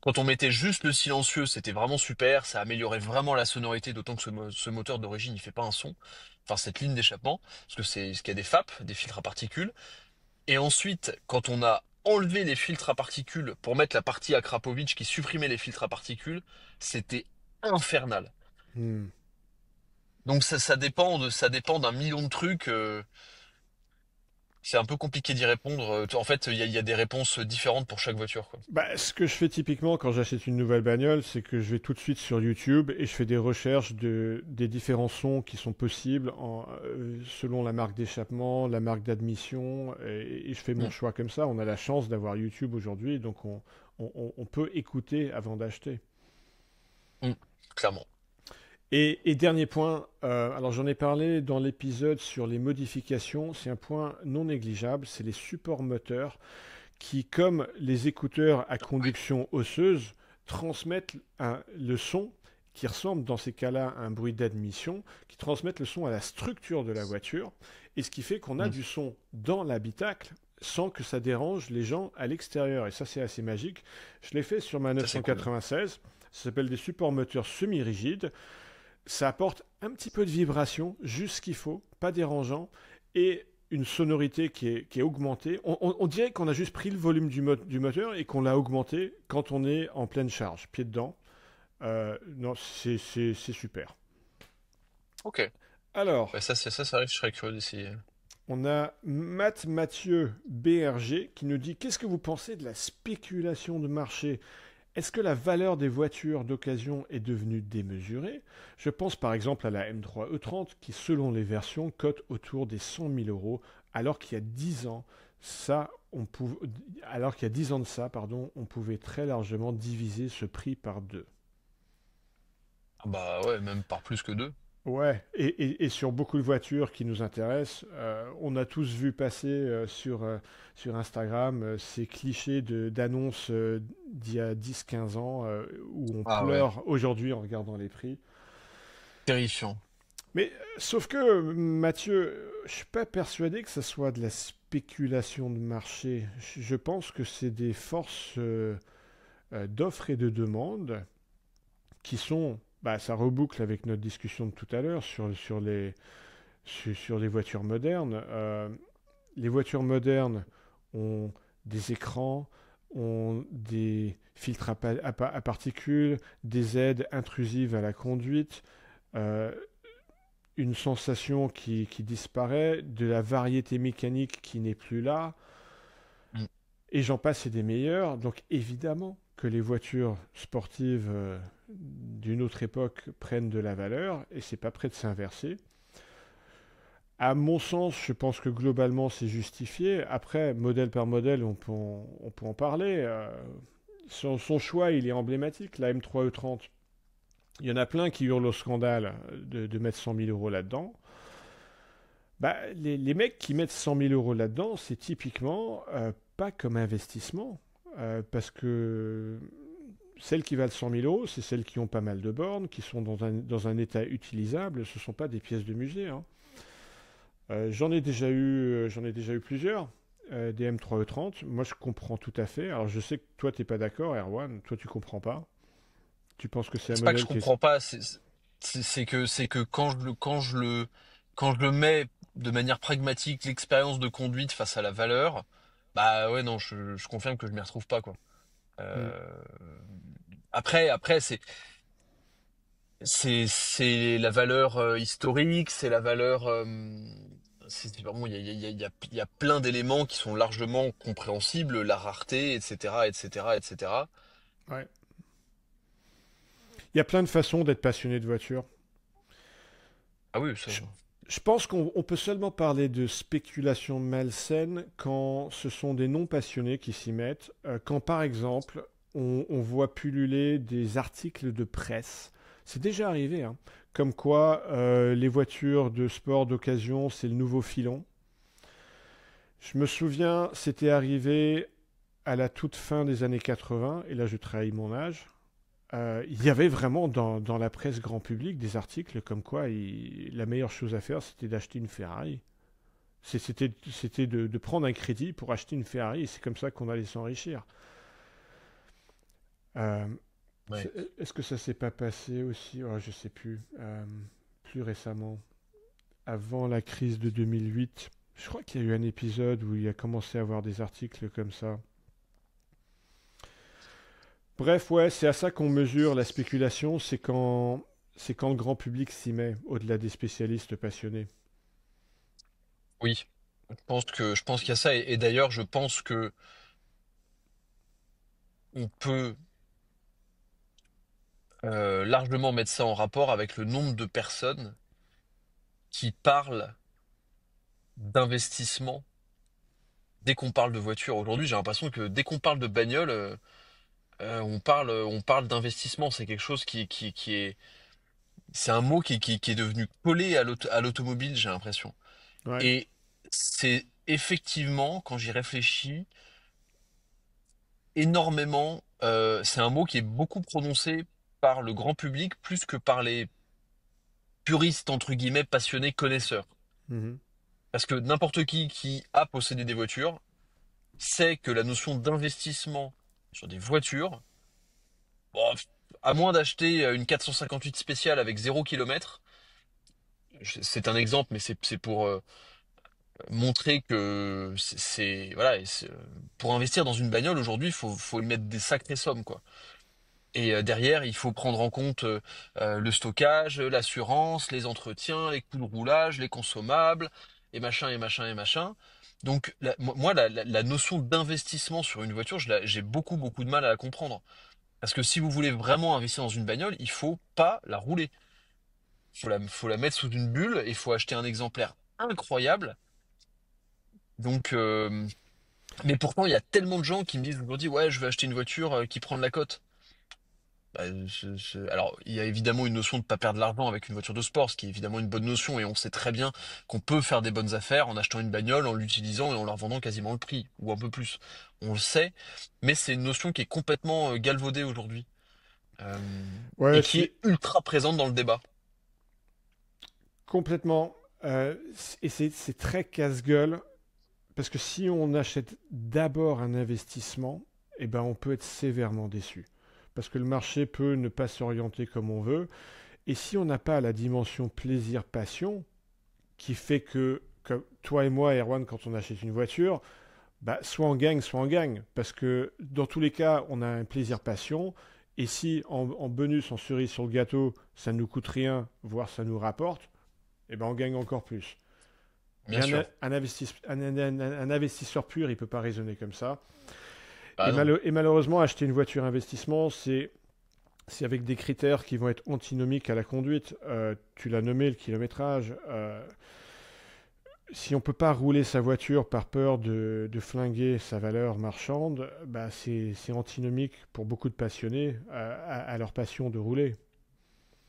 quand on mettait juste le silencieux, c'était vraiment super, ça améliorait vraiment la sonorité, d'autant que ce moteur d'origine, il fait pas un son. Enfin, cette ligne d'échappement, parce que c'est ce qu'il y a des FAP, des filtres à particules. Et ensuite, quand on a enlevé les filtres à particules pour mettre la partie à Krapovic qui supprimait les filtres à particules, c'était infernal. Hmm. Donc ça dépend d'un million de trucs. C'est un peu compliqué d'y répondre. En fait, il y a des réponses différentes pour chaque voiture, quoi. Bah, ce que je fais typiquement quand j'achète une nouvelle bagnole, c'est que je vais tout de suite sur YouTube et je fais des recherches des différents sons qui sont possibles selon la marque d'échappement, la marque d'admission, et je fais mon Hmm, choix comme ça. On a la chance d'avoir YouTube aujourd'hui, donc on peut écouter avant d'acheter. hmm, clairement. Et dernier point, alors j'en ai parlé dans l'épisode sur les modifications, c'est un point non négligeable, c'est les supports moteurs qui, comme les écouteurs à Ouais, conduction osseuse, transmettent le son qui ressemble dans ces cas-là à un bruit d'admission, qui transmettent le son à la structure de la voiture, et ce qui fait qu'on a hmm, du son dans l'habitacle sans que ça dérange les gens à l'extérieur. Et ça, c'est assez magique. Je l'ai fait sur ma ça c'est cool. 996. Ça s'appelle des supports moteurs semi-rigides. Ça apporte un petit peu de vibration, juste ce qu'il faut, pas dérangeant, et une sonorité qui est augmentée. On dirait qu'on a juste pris le volume du moteur et qu'on l'a augmenté quand on est en pleine charge, pied dedans. Non, c'est super. Ok. Alors, Bah, ça, c'est vrai que je serais curieux d'essayer. on a Matt Mathieu BRG qui nous dit: qu'est-ce que vous pensez de la spéculation de marché? Est-ce que la valeur des voitures d'occasion est devenue démesurée? Je pense par exemple à la M3 E30 qui, selon les versions, cote autour des 100 000 euros, alors qu'il y a 10 ans, alors qu'il y a 10 ans de ça, pardon, on pouvait très largement diviser ce prix par deux. Ah bah ouais, même par plus que deux. Ouais, et sur beaucoup de voitures qui nous intéressent, on a tous vu passer sur Instagram ces clichés d'annonces d'il y a 10 15 ans où on Ah ouais, pleure aujourd'hui en regardant les prix. terrifiant. Mais sauf que, Mathieu, je suis pas persuadé que ce soit de la spéculation de marché. Je pense que c'est des forces d'offres et de demande qui sont, bah, ça reboucle avec notre discussion de tout à l'heure sur les voitures modernes. Les voitures modernes ont des écrans, ont des filtres à particules, des aides intrusives à la conduite, euh, une sensation qui disparaît, de la variété mécanique qui n'est plus là, Hmm. et j'en passe et des meilleurs. Donc évidemment que les voitures sportives d'une autre époque prennent de la valeur, et c'est pas prêt de s'inverser. À mon sens, je pense que globalement c'est justifié. Après, modèle par modèle, on peut en parler. son choix, il est emblématique, la M3E30. Il y en a plein qui hurlent au scandale de mettre 100 000 euros là-dedans. Bah, les mecs qui mettent 100 000 euros là-dedans, c'est typiquement pas comme investissement. Parce que celles qui valent 100 000 euros, c'est celles qui ont pas mal de bornes, qui sont dans un état utilisable. Ce ne sont pas des pièces de musée, hein. J'en ai déjà eu plusieurs, des M3E30. Moi, je comprends tout à fait. Alors, je sais que toi, t'es pas d'accord, Erwan. Toi, tu comprends pas. Tu penses que c'est un C'est pas que je modèle qui est... comprends pas, c'est que quand je le mets de manière pragmatique, l'expérience de conduite face à la valeur, bah ouais non, je confirme que je m'y retrouve pas quoi. Hmm. Euh, après c'est la valeur historique, c'est la valeur vraiment il y a plein d'éléments qui sont largement compréhensibles, la rareté, etc., etc., etc. Ouais. Il y a plein de façons d'être passionné de voiture. Ah oui, ça. Je, je pense qu'on peut seulement parler de spéculation malsaine quand ce sont des non-passionnés qui s'y mettent. Quand, par exemple, on voit pulluler des articles de presse. C'est déjà arrivé, hein. Comme quoi les voitures de sport d'occasion, c'est le nouveau filon. Je me souviens, c'était arrivé à la toute fin des années 80, et là je trahis mon âge. Il y avait vraiment dans la presse grand public des articles comme quoi la meilleure chose à faire, c'était d'acheter une Ferrari. C'était de prendre un crédit pour acheter une Ferrari, et c'est comme ça qu'on allait s'enrichir. Euh, Ouais. Est-ce que ça s'est pas passé aussi, oh, je sais plus, plus récemment, avant la crise de 2008? Je crois qu'il y a eu un épisode où il a commencé à avoir des articles comme ça. Bref, ouais, c'est à ça qu'on mesure la spéculation, c'est quand le grand public s'y met, au-delà des spécialistes passionnés. Oui, je pense qu'il y a ça et d'ailleurs je pense que on peut largement mettre ça en rapport avec le nombre de personnes qui parlent d'investissement dès qu'on parle de voiture. Aujourd'hui, j'ai l'impression que dès qu'on parle de bagnole, on parle d'investissement. C'est quelque chose qui est, c'est un mot qui est devenu collé à l'automobile, j'ai l'impression. Ouais. Et c'est effectivement, quand j'y réfléchis, énormément. C'est un mot qui est beaucoup prononcé par le grand public plus que par les puristes, entre guillemets, passionnés connaisseurs. Mhm. Parce que n'importe qui a possédé des voitures sait que la notion d'investissement sur des voitures, bon, à moins d'acheter une 458 spéciale avec 0 km, c'est un exemple, mais c'est pour montrer que voilà, pour investir dans une bagnole aujourd'hui, faut y mettre des sacrées sommes, quoi. Et derrière, il faut prendre en compte le stockage, l'assurance, les entretiens, les coûts de roulage, les consommables, et machin, et machin, et machin. Donc, moi, la notion d'investissement sur une voiture, j'ai beaucoup, beaucoup de mal à la comprendre. Parce que si vous voulez vraiment investir dans une bagnole, il faut pas la rouler. Faut la mettre sous une bulle et il faut acheter un exemplaire incroyable. Donc, mais pourtant, il y a tellement de gens qui me disent aujourd'hui, ouais, je vais acheter une voiture qui prend de la cote. Bah, alors, il y a évidemment une notion de ne pas perdre de l'argent avec une voiture de sport, ce qui est évidemment une bonne notion, et on sait très bien qu'on peut faire des bonnes affaires en achetant une bagnole, en l'utilisant et en la revendant quasiment le prix, ou un peu plus. On le sait, mais c'est une notion qui est complètement galvaudée aujourd'hui, Ouais, et qui c'est est ultra présente dans le débat. complètement. Et c'est très casse-gueule, parce que si on achète d'abord un investissement, eh ben on peut être sévèrement déçu. Parce que le marché peut ne pas s'orienter comme on veut. Et si on n'a pas la dimension plaisir-passion, qui fait que toi et moi, Erwan, quand on achète une voiture, bah, soit on gagne, soit on gagne. Parce que dans tous les cas, on a un plaisir-passion. Et si en bonus, en cerise sur le gâteau, ça ne nous coûte rien, voire ça nous rapporte, eh ben on gagne encore plus. Bien Mais sûr. un investisseur pur, il ne peut pas raisonner comme ça. Ah non. Et malheureusement, acheter une voiture investissement, c'est avec des critères qui vont être antinomiques à la conduite. Tu l'as nommé, le kilométrage. si on ne peut pas rouler sa voiture par peur de flinguer sa valeur marchande, bah c'est antinomique pour beaucoup de passionnés à leur passion de rouler.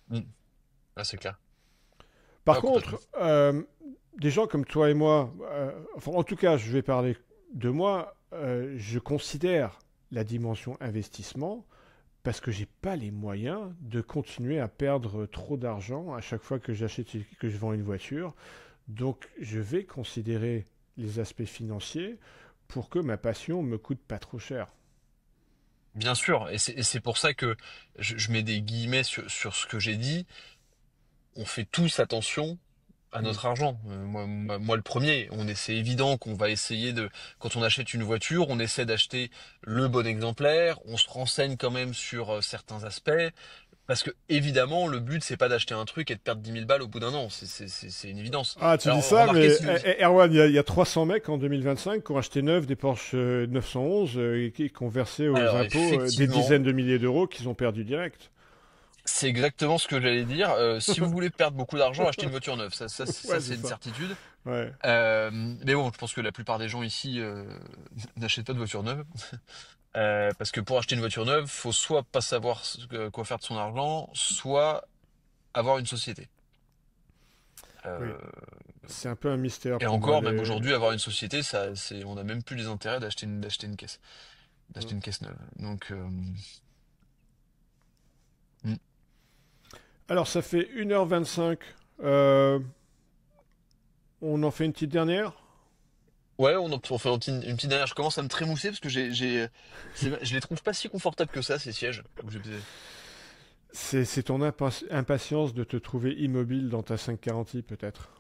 Mm. Ah, c'est clair. Par Ah, complètement. contre, des gens comme toi et moi, enfin en tout cas je vais parler de moi, je considère la dimension investissement parce que j'ai pas les moyens de continuer à perdre trop d'argent à chaque fois que que je vends une voiture. Donc, je vais considérer les aspects financiers pour que ma passion me coûte pas trop cher. Bien sûr, et c'est pour ça que je mets des guillemets sur ce que j'ai dit. On fait tous attention à Hmm. notre argent. Moi, le premier, c'est évident qu'on va essayer quand on achète une voiture, on essaie d'acheter le bon exemplaire, on se renseigne quand même sur certains aspects, parce que évidemment, le but, c'est pas d'acheter un truc et de perdre 10 000 balles au bout d'un an, c'est une évidence. Ah, tu dis Alors, ça, remarquez mais si vous... Erwan, il y a 300 mecs en 2025 qui ont acheté neuf des Porsche 911 et qui ont versé aux Alors, impôts des effectivement, dizaines de milliers d'euros qu'ils ont perdu direct. c'est exactement ce que j'allais dire. Si vous voulez perdre beaucoup d'argent, achetez une voiture neuve. Ça, Ouais, c'est c'est une ça. certitude. Ouais. Mais bon, je pense que la plupart des gens ici n'achètent pas de voiture neuve. Parce que pour acheter une voiture neuve, faut soit pas savoir quoi faire de son argent, soit avoir une société. Oui, Euh, c'est un peu un mystère et pour moi. encore, même aujourd'hui, avoir une société, on n'a même plus les intérêts Hmm. d'acheter une caisse neuve. Donc, mm. Alors, ça fait 1h25. Euh, on en fait une petite dernière? Ouais, on fait une petite dernière. Je commence à me trémousser parce que je les trouve pas si confortables que ça, ces sièges. C'est ton impatience de te trouver immobile dans ta 540i, peut-être.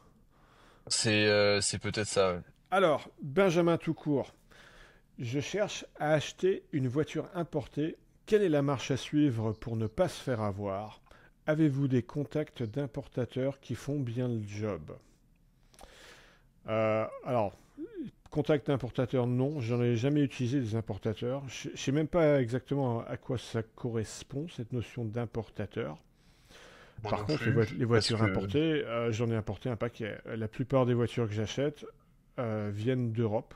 C'est peut-être ça. Ouais. Alors, Benjamin Toucourt, je cherche à acheter une voiture importée. Quelle est la marche à suivre pour ne pas se faire avoir? Avez-vous des contacts d'importateurs qui font bien le job? Alors, contact d'importateur, non. J'en ai jamais utilisé des importateurs. Je ne sais même pas exactement à quoi ça correspond, cette notion d'importateur. Moi Par non contre, plus. les Parce voitures que importées, j'en ai importé un paquet. La plupart des voitures que j'achète viennent d'Europe.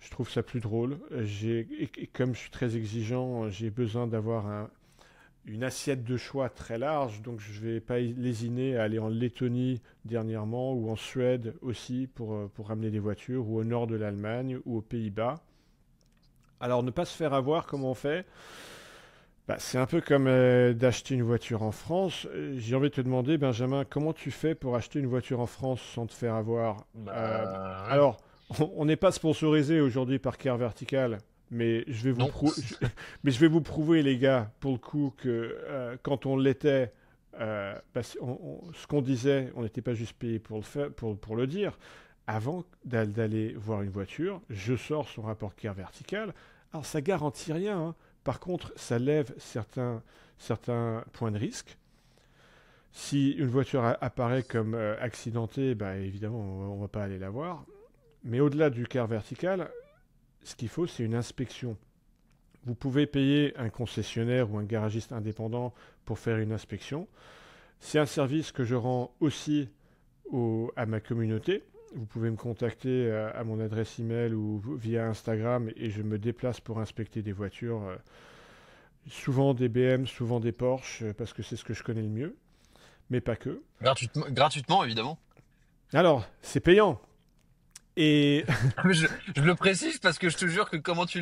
Je trouve ça plus drôle. Et comme je suis très exigeant, j'ai besoin d'avoir une assiette de choix très large. Donc je ne vais pas lésiner à aller en Lettonie dernièrement ou en Suède aussi pour ramener des voitures, ou au nord de l'Allemagne ou aux Pays-Bas. Alors ne pas se faire avoir, comment on fait? Bah, c'est un peu comme d'acheter une voiture en France. J'ai envie de te demander, Benjamin, comment tu fais pour acheter une voiture en France sans te faire avoir? bah ouais. Alors, on n'est pas sponsorisé aujourd'hui par Care Vertical, mais Non. mais je vais vous prouver, les gars, pour le coup, que quand on l'était, bah, ce qu'on disait, on n'était pas juste payé pour le faire, pour le dire. Avant d'aller voir une voiture, je sors son rapport Care Vertical. Alors, ça garantit rien, hein. Par contre, ça lève certains points de risque. Si une voiture apparaît comme accidentée, bah, évidemment, on ne va pas aller la voir. Mais au-delà du quart vertical, ce qu'il faut, c'est une inspection. Vous pouvez payer un concessionnaire ou un garagiste indépendant pour faire une inspection. C'est un service que je rends aussi à ma communauté. Vous pouvez me contacter à mon adresse email ou via Instagram et je me déplace pour inspecter des voitures, souvent des BM, souvent des Porsche, parce que c'est ce que je connais le mieux, mais pas que. Gratuitement, évidemment. Alors, c'est payant. Et... Mais je le précise parce que je te jure que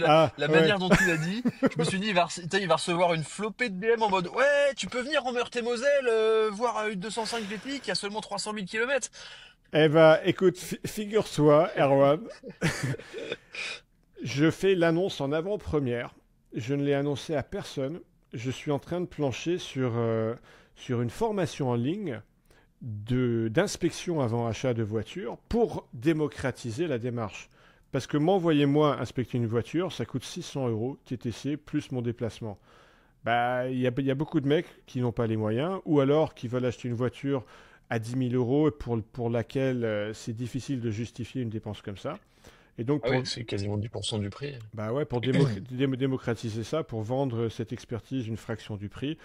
Ah, la ouais. manière dont tu l'as dit, je me suis dit, il va recevoir une flopée de DM en mode, ouais, tu peux venir en Meurthe-et-Moselle, voir une 205 GTI qui a seulement 300 000 kilomètres. Eh ben, écoute, figure-toi, Erwan, je fais l'annonce en avant-première. Je ne l'ai annoncé à personne. Je suis en train de plancher sur une formation en ligne d'inspection avant achat de voiture pour démocratiser la démarche. Parce que m'envoyer moi inspecter une voiture, ça coûte 600 euros TTC plus mon déplacement. Bah, il y a beaucoup de mecs qui n'ont pas les moyens, ou alors qui veulent acheter une voiture à 10 000 euros pour laquelle c'est difficile de justifier une dépense comme ça. Et donc Ah oui, c'est quasiment 10% du prix. bah ouais, pour démocratiser ça, pour vendre cette expertise une fraction du prix,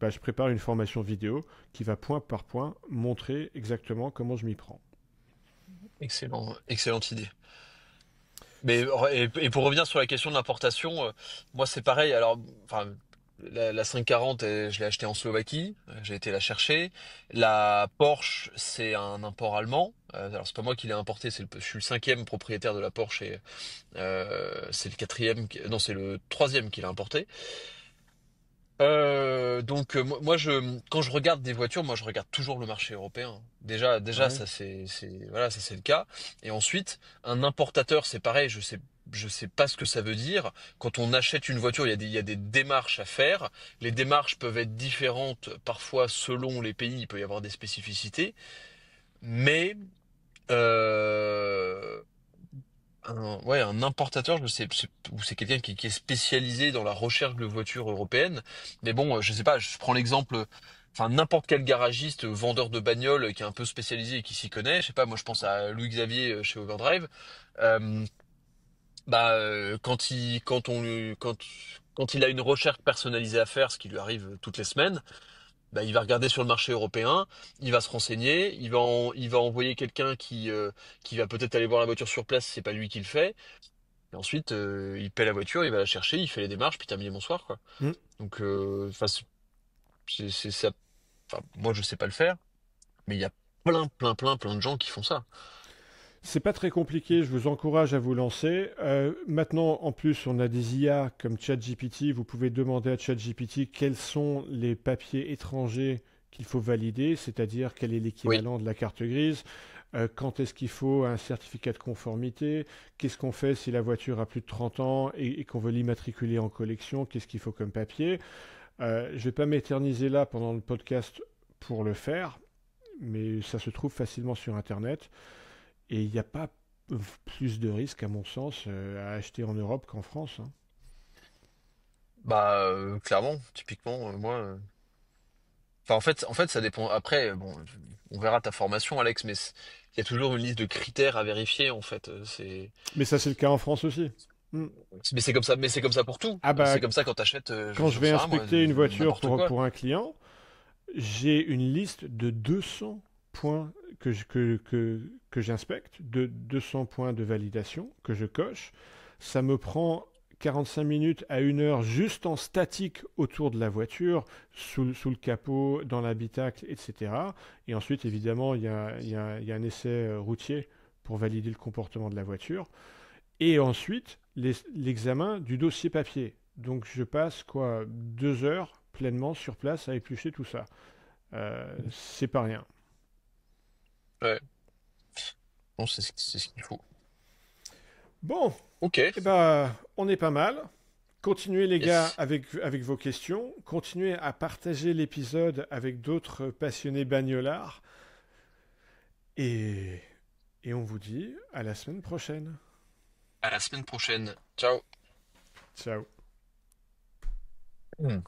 bah, je prépare une formation vidéo qui va point par point montrer exactement comment je m'y prends. Excellente idée. Mais et pour revenir sur la question de l'importation, moi c'est pareil. Alors, enfin, la 540, je l'ai achetée en Slovaquie. J'ai été la chercher. La Porsche, c'est un import allemand. Alors c'est pas moi qui l'ai importé, je suis le cinquième propriétaire de la Porsche et c'est le quatrième, non c'est le troisième qui l'a importé. Donc moi quand je regarde des voitures, moi je regarde toujours le marché européen. Déjà Ouais. ça voilà, ça c'est le cas. Et ensuite, un importateur, c'est pareil, je sais pas ce que ça veut dire. Quand on achète une voiture, il y a des démarches à faire. Les démarches peuvent être différentes parfois selon les pays, il peut y avoir des spécificités, mais euh, un importateur, je sais, ou c'est quelqu'un qui est spécialisé dans la recherche de voitures européennes. Mais bon, je sais pas, je prends l'exemple, enfin n'importe quel garagiste, vendeur de bagnole qui est un peu spécialisé et qui s'y connaît. Je sais pas, moi je pense à Louis Xavier chez Overdrive. Euh, quand il a une recherche personnalisée à faire, ce qui lui arrive toutes les semaines, bah, il va regarder sur le marché européen, il va se renseigner, il va envoyer quelqu'un qui va peut-être aller voir la voiture sur place si c'est pas lui qui le fait. Et ensuite, il paie la voiture, il va la chercher, il fait les démarches, puis terminé bonsoir, quoi. Mm. Donc, enfin, ça. Enfin, moi, je sais pas le faire, mais il y a plein de gens qui font ça. C'est pas très compliqué, je vous encourage à vous lancer. Maintenant, en plus, on a des IA comme ChatGPT. Vous pouvez demander à ChatGPT quels sont les papiers étrangers qu'il faut valider, c'est-à-dire quel est Oui, l'équivalent de la carte grise, quand est-ce qu'il faut un certificat de conformité, qu'est-ce qu'on fait si la voiture a plus de 30 ans et qu'on veut l'immatriculer en collection, qu'est-ce qu'il faut comme papier. Je ne vais pas m'éterniser là pendant le podcast pour le faire, mais ça se trouve facilement sur Internet. Et il n'y a pas plus de risques, à mon sens, à acheter en Europe qu'en France, hein. bah clairement, typiquement, moi. Enfin, en fait, ça dépend. Après, bon, on verra ta formation, Alex, mais il y a toujours une liste de critères à vérifier, en fait. Mais ça, c'est le cas en France aussi. Hmm. Mais c'est comme ça pour tout. Ah bah, C'est comme ça quand t'achètes, quand je j'en vais sais rien, moi, inspecter une voiture n'importe quoi. pour un client, j'ai une liste de 200 points que j'inspecte, de 200 points de validation que je coche. Ça me prend 45 minutes à 1 heure juste en statique autour de la voiture, sous le capot, dans l'habitacle, etc. Et ensuite, évidemment, il y a un essai routier pour valider le comportement de la voiture. Et ensuite, l'examen du dossier papier. Donc je passe quoi 2 heures pleinement sur place à éplucher tout ça. C'est pas rien. Ouais. Bon, c'est ce qu'il faut. Bon, Ok. eh ben, on est pas mal. Continuez les gars Yes. avec vos questions. Continuez à partager l'épisode avec d'autres passionnés bagnolards. Et, et on vous dit à la semaine prochaine. À la semaine prochaine. Ciao. Ciao. Hmm.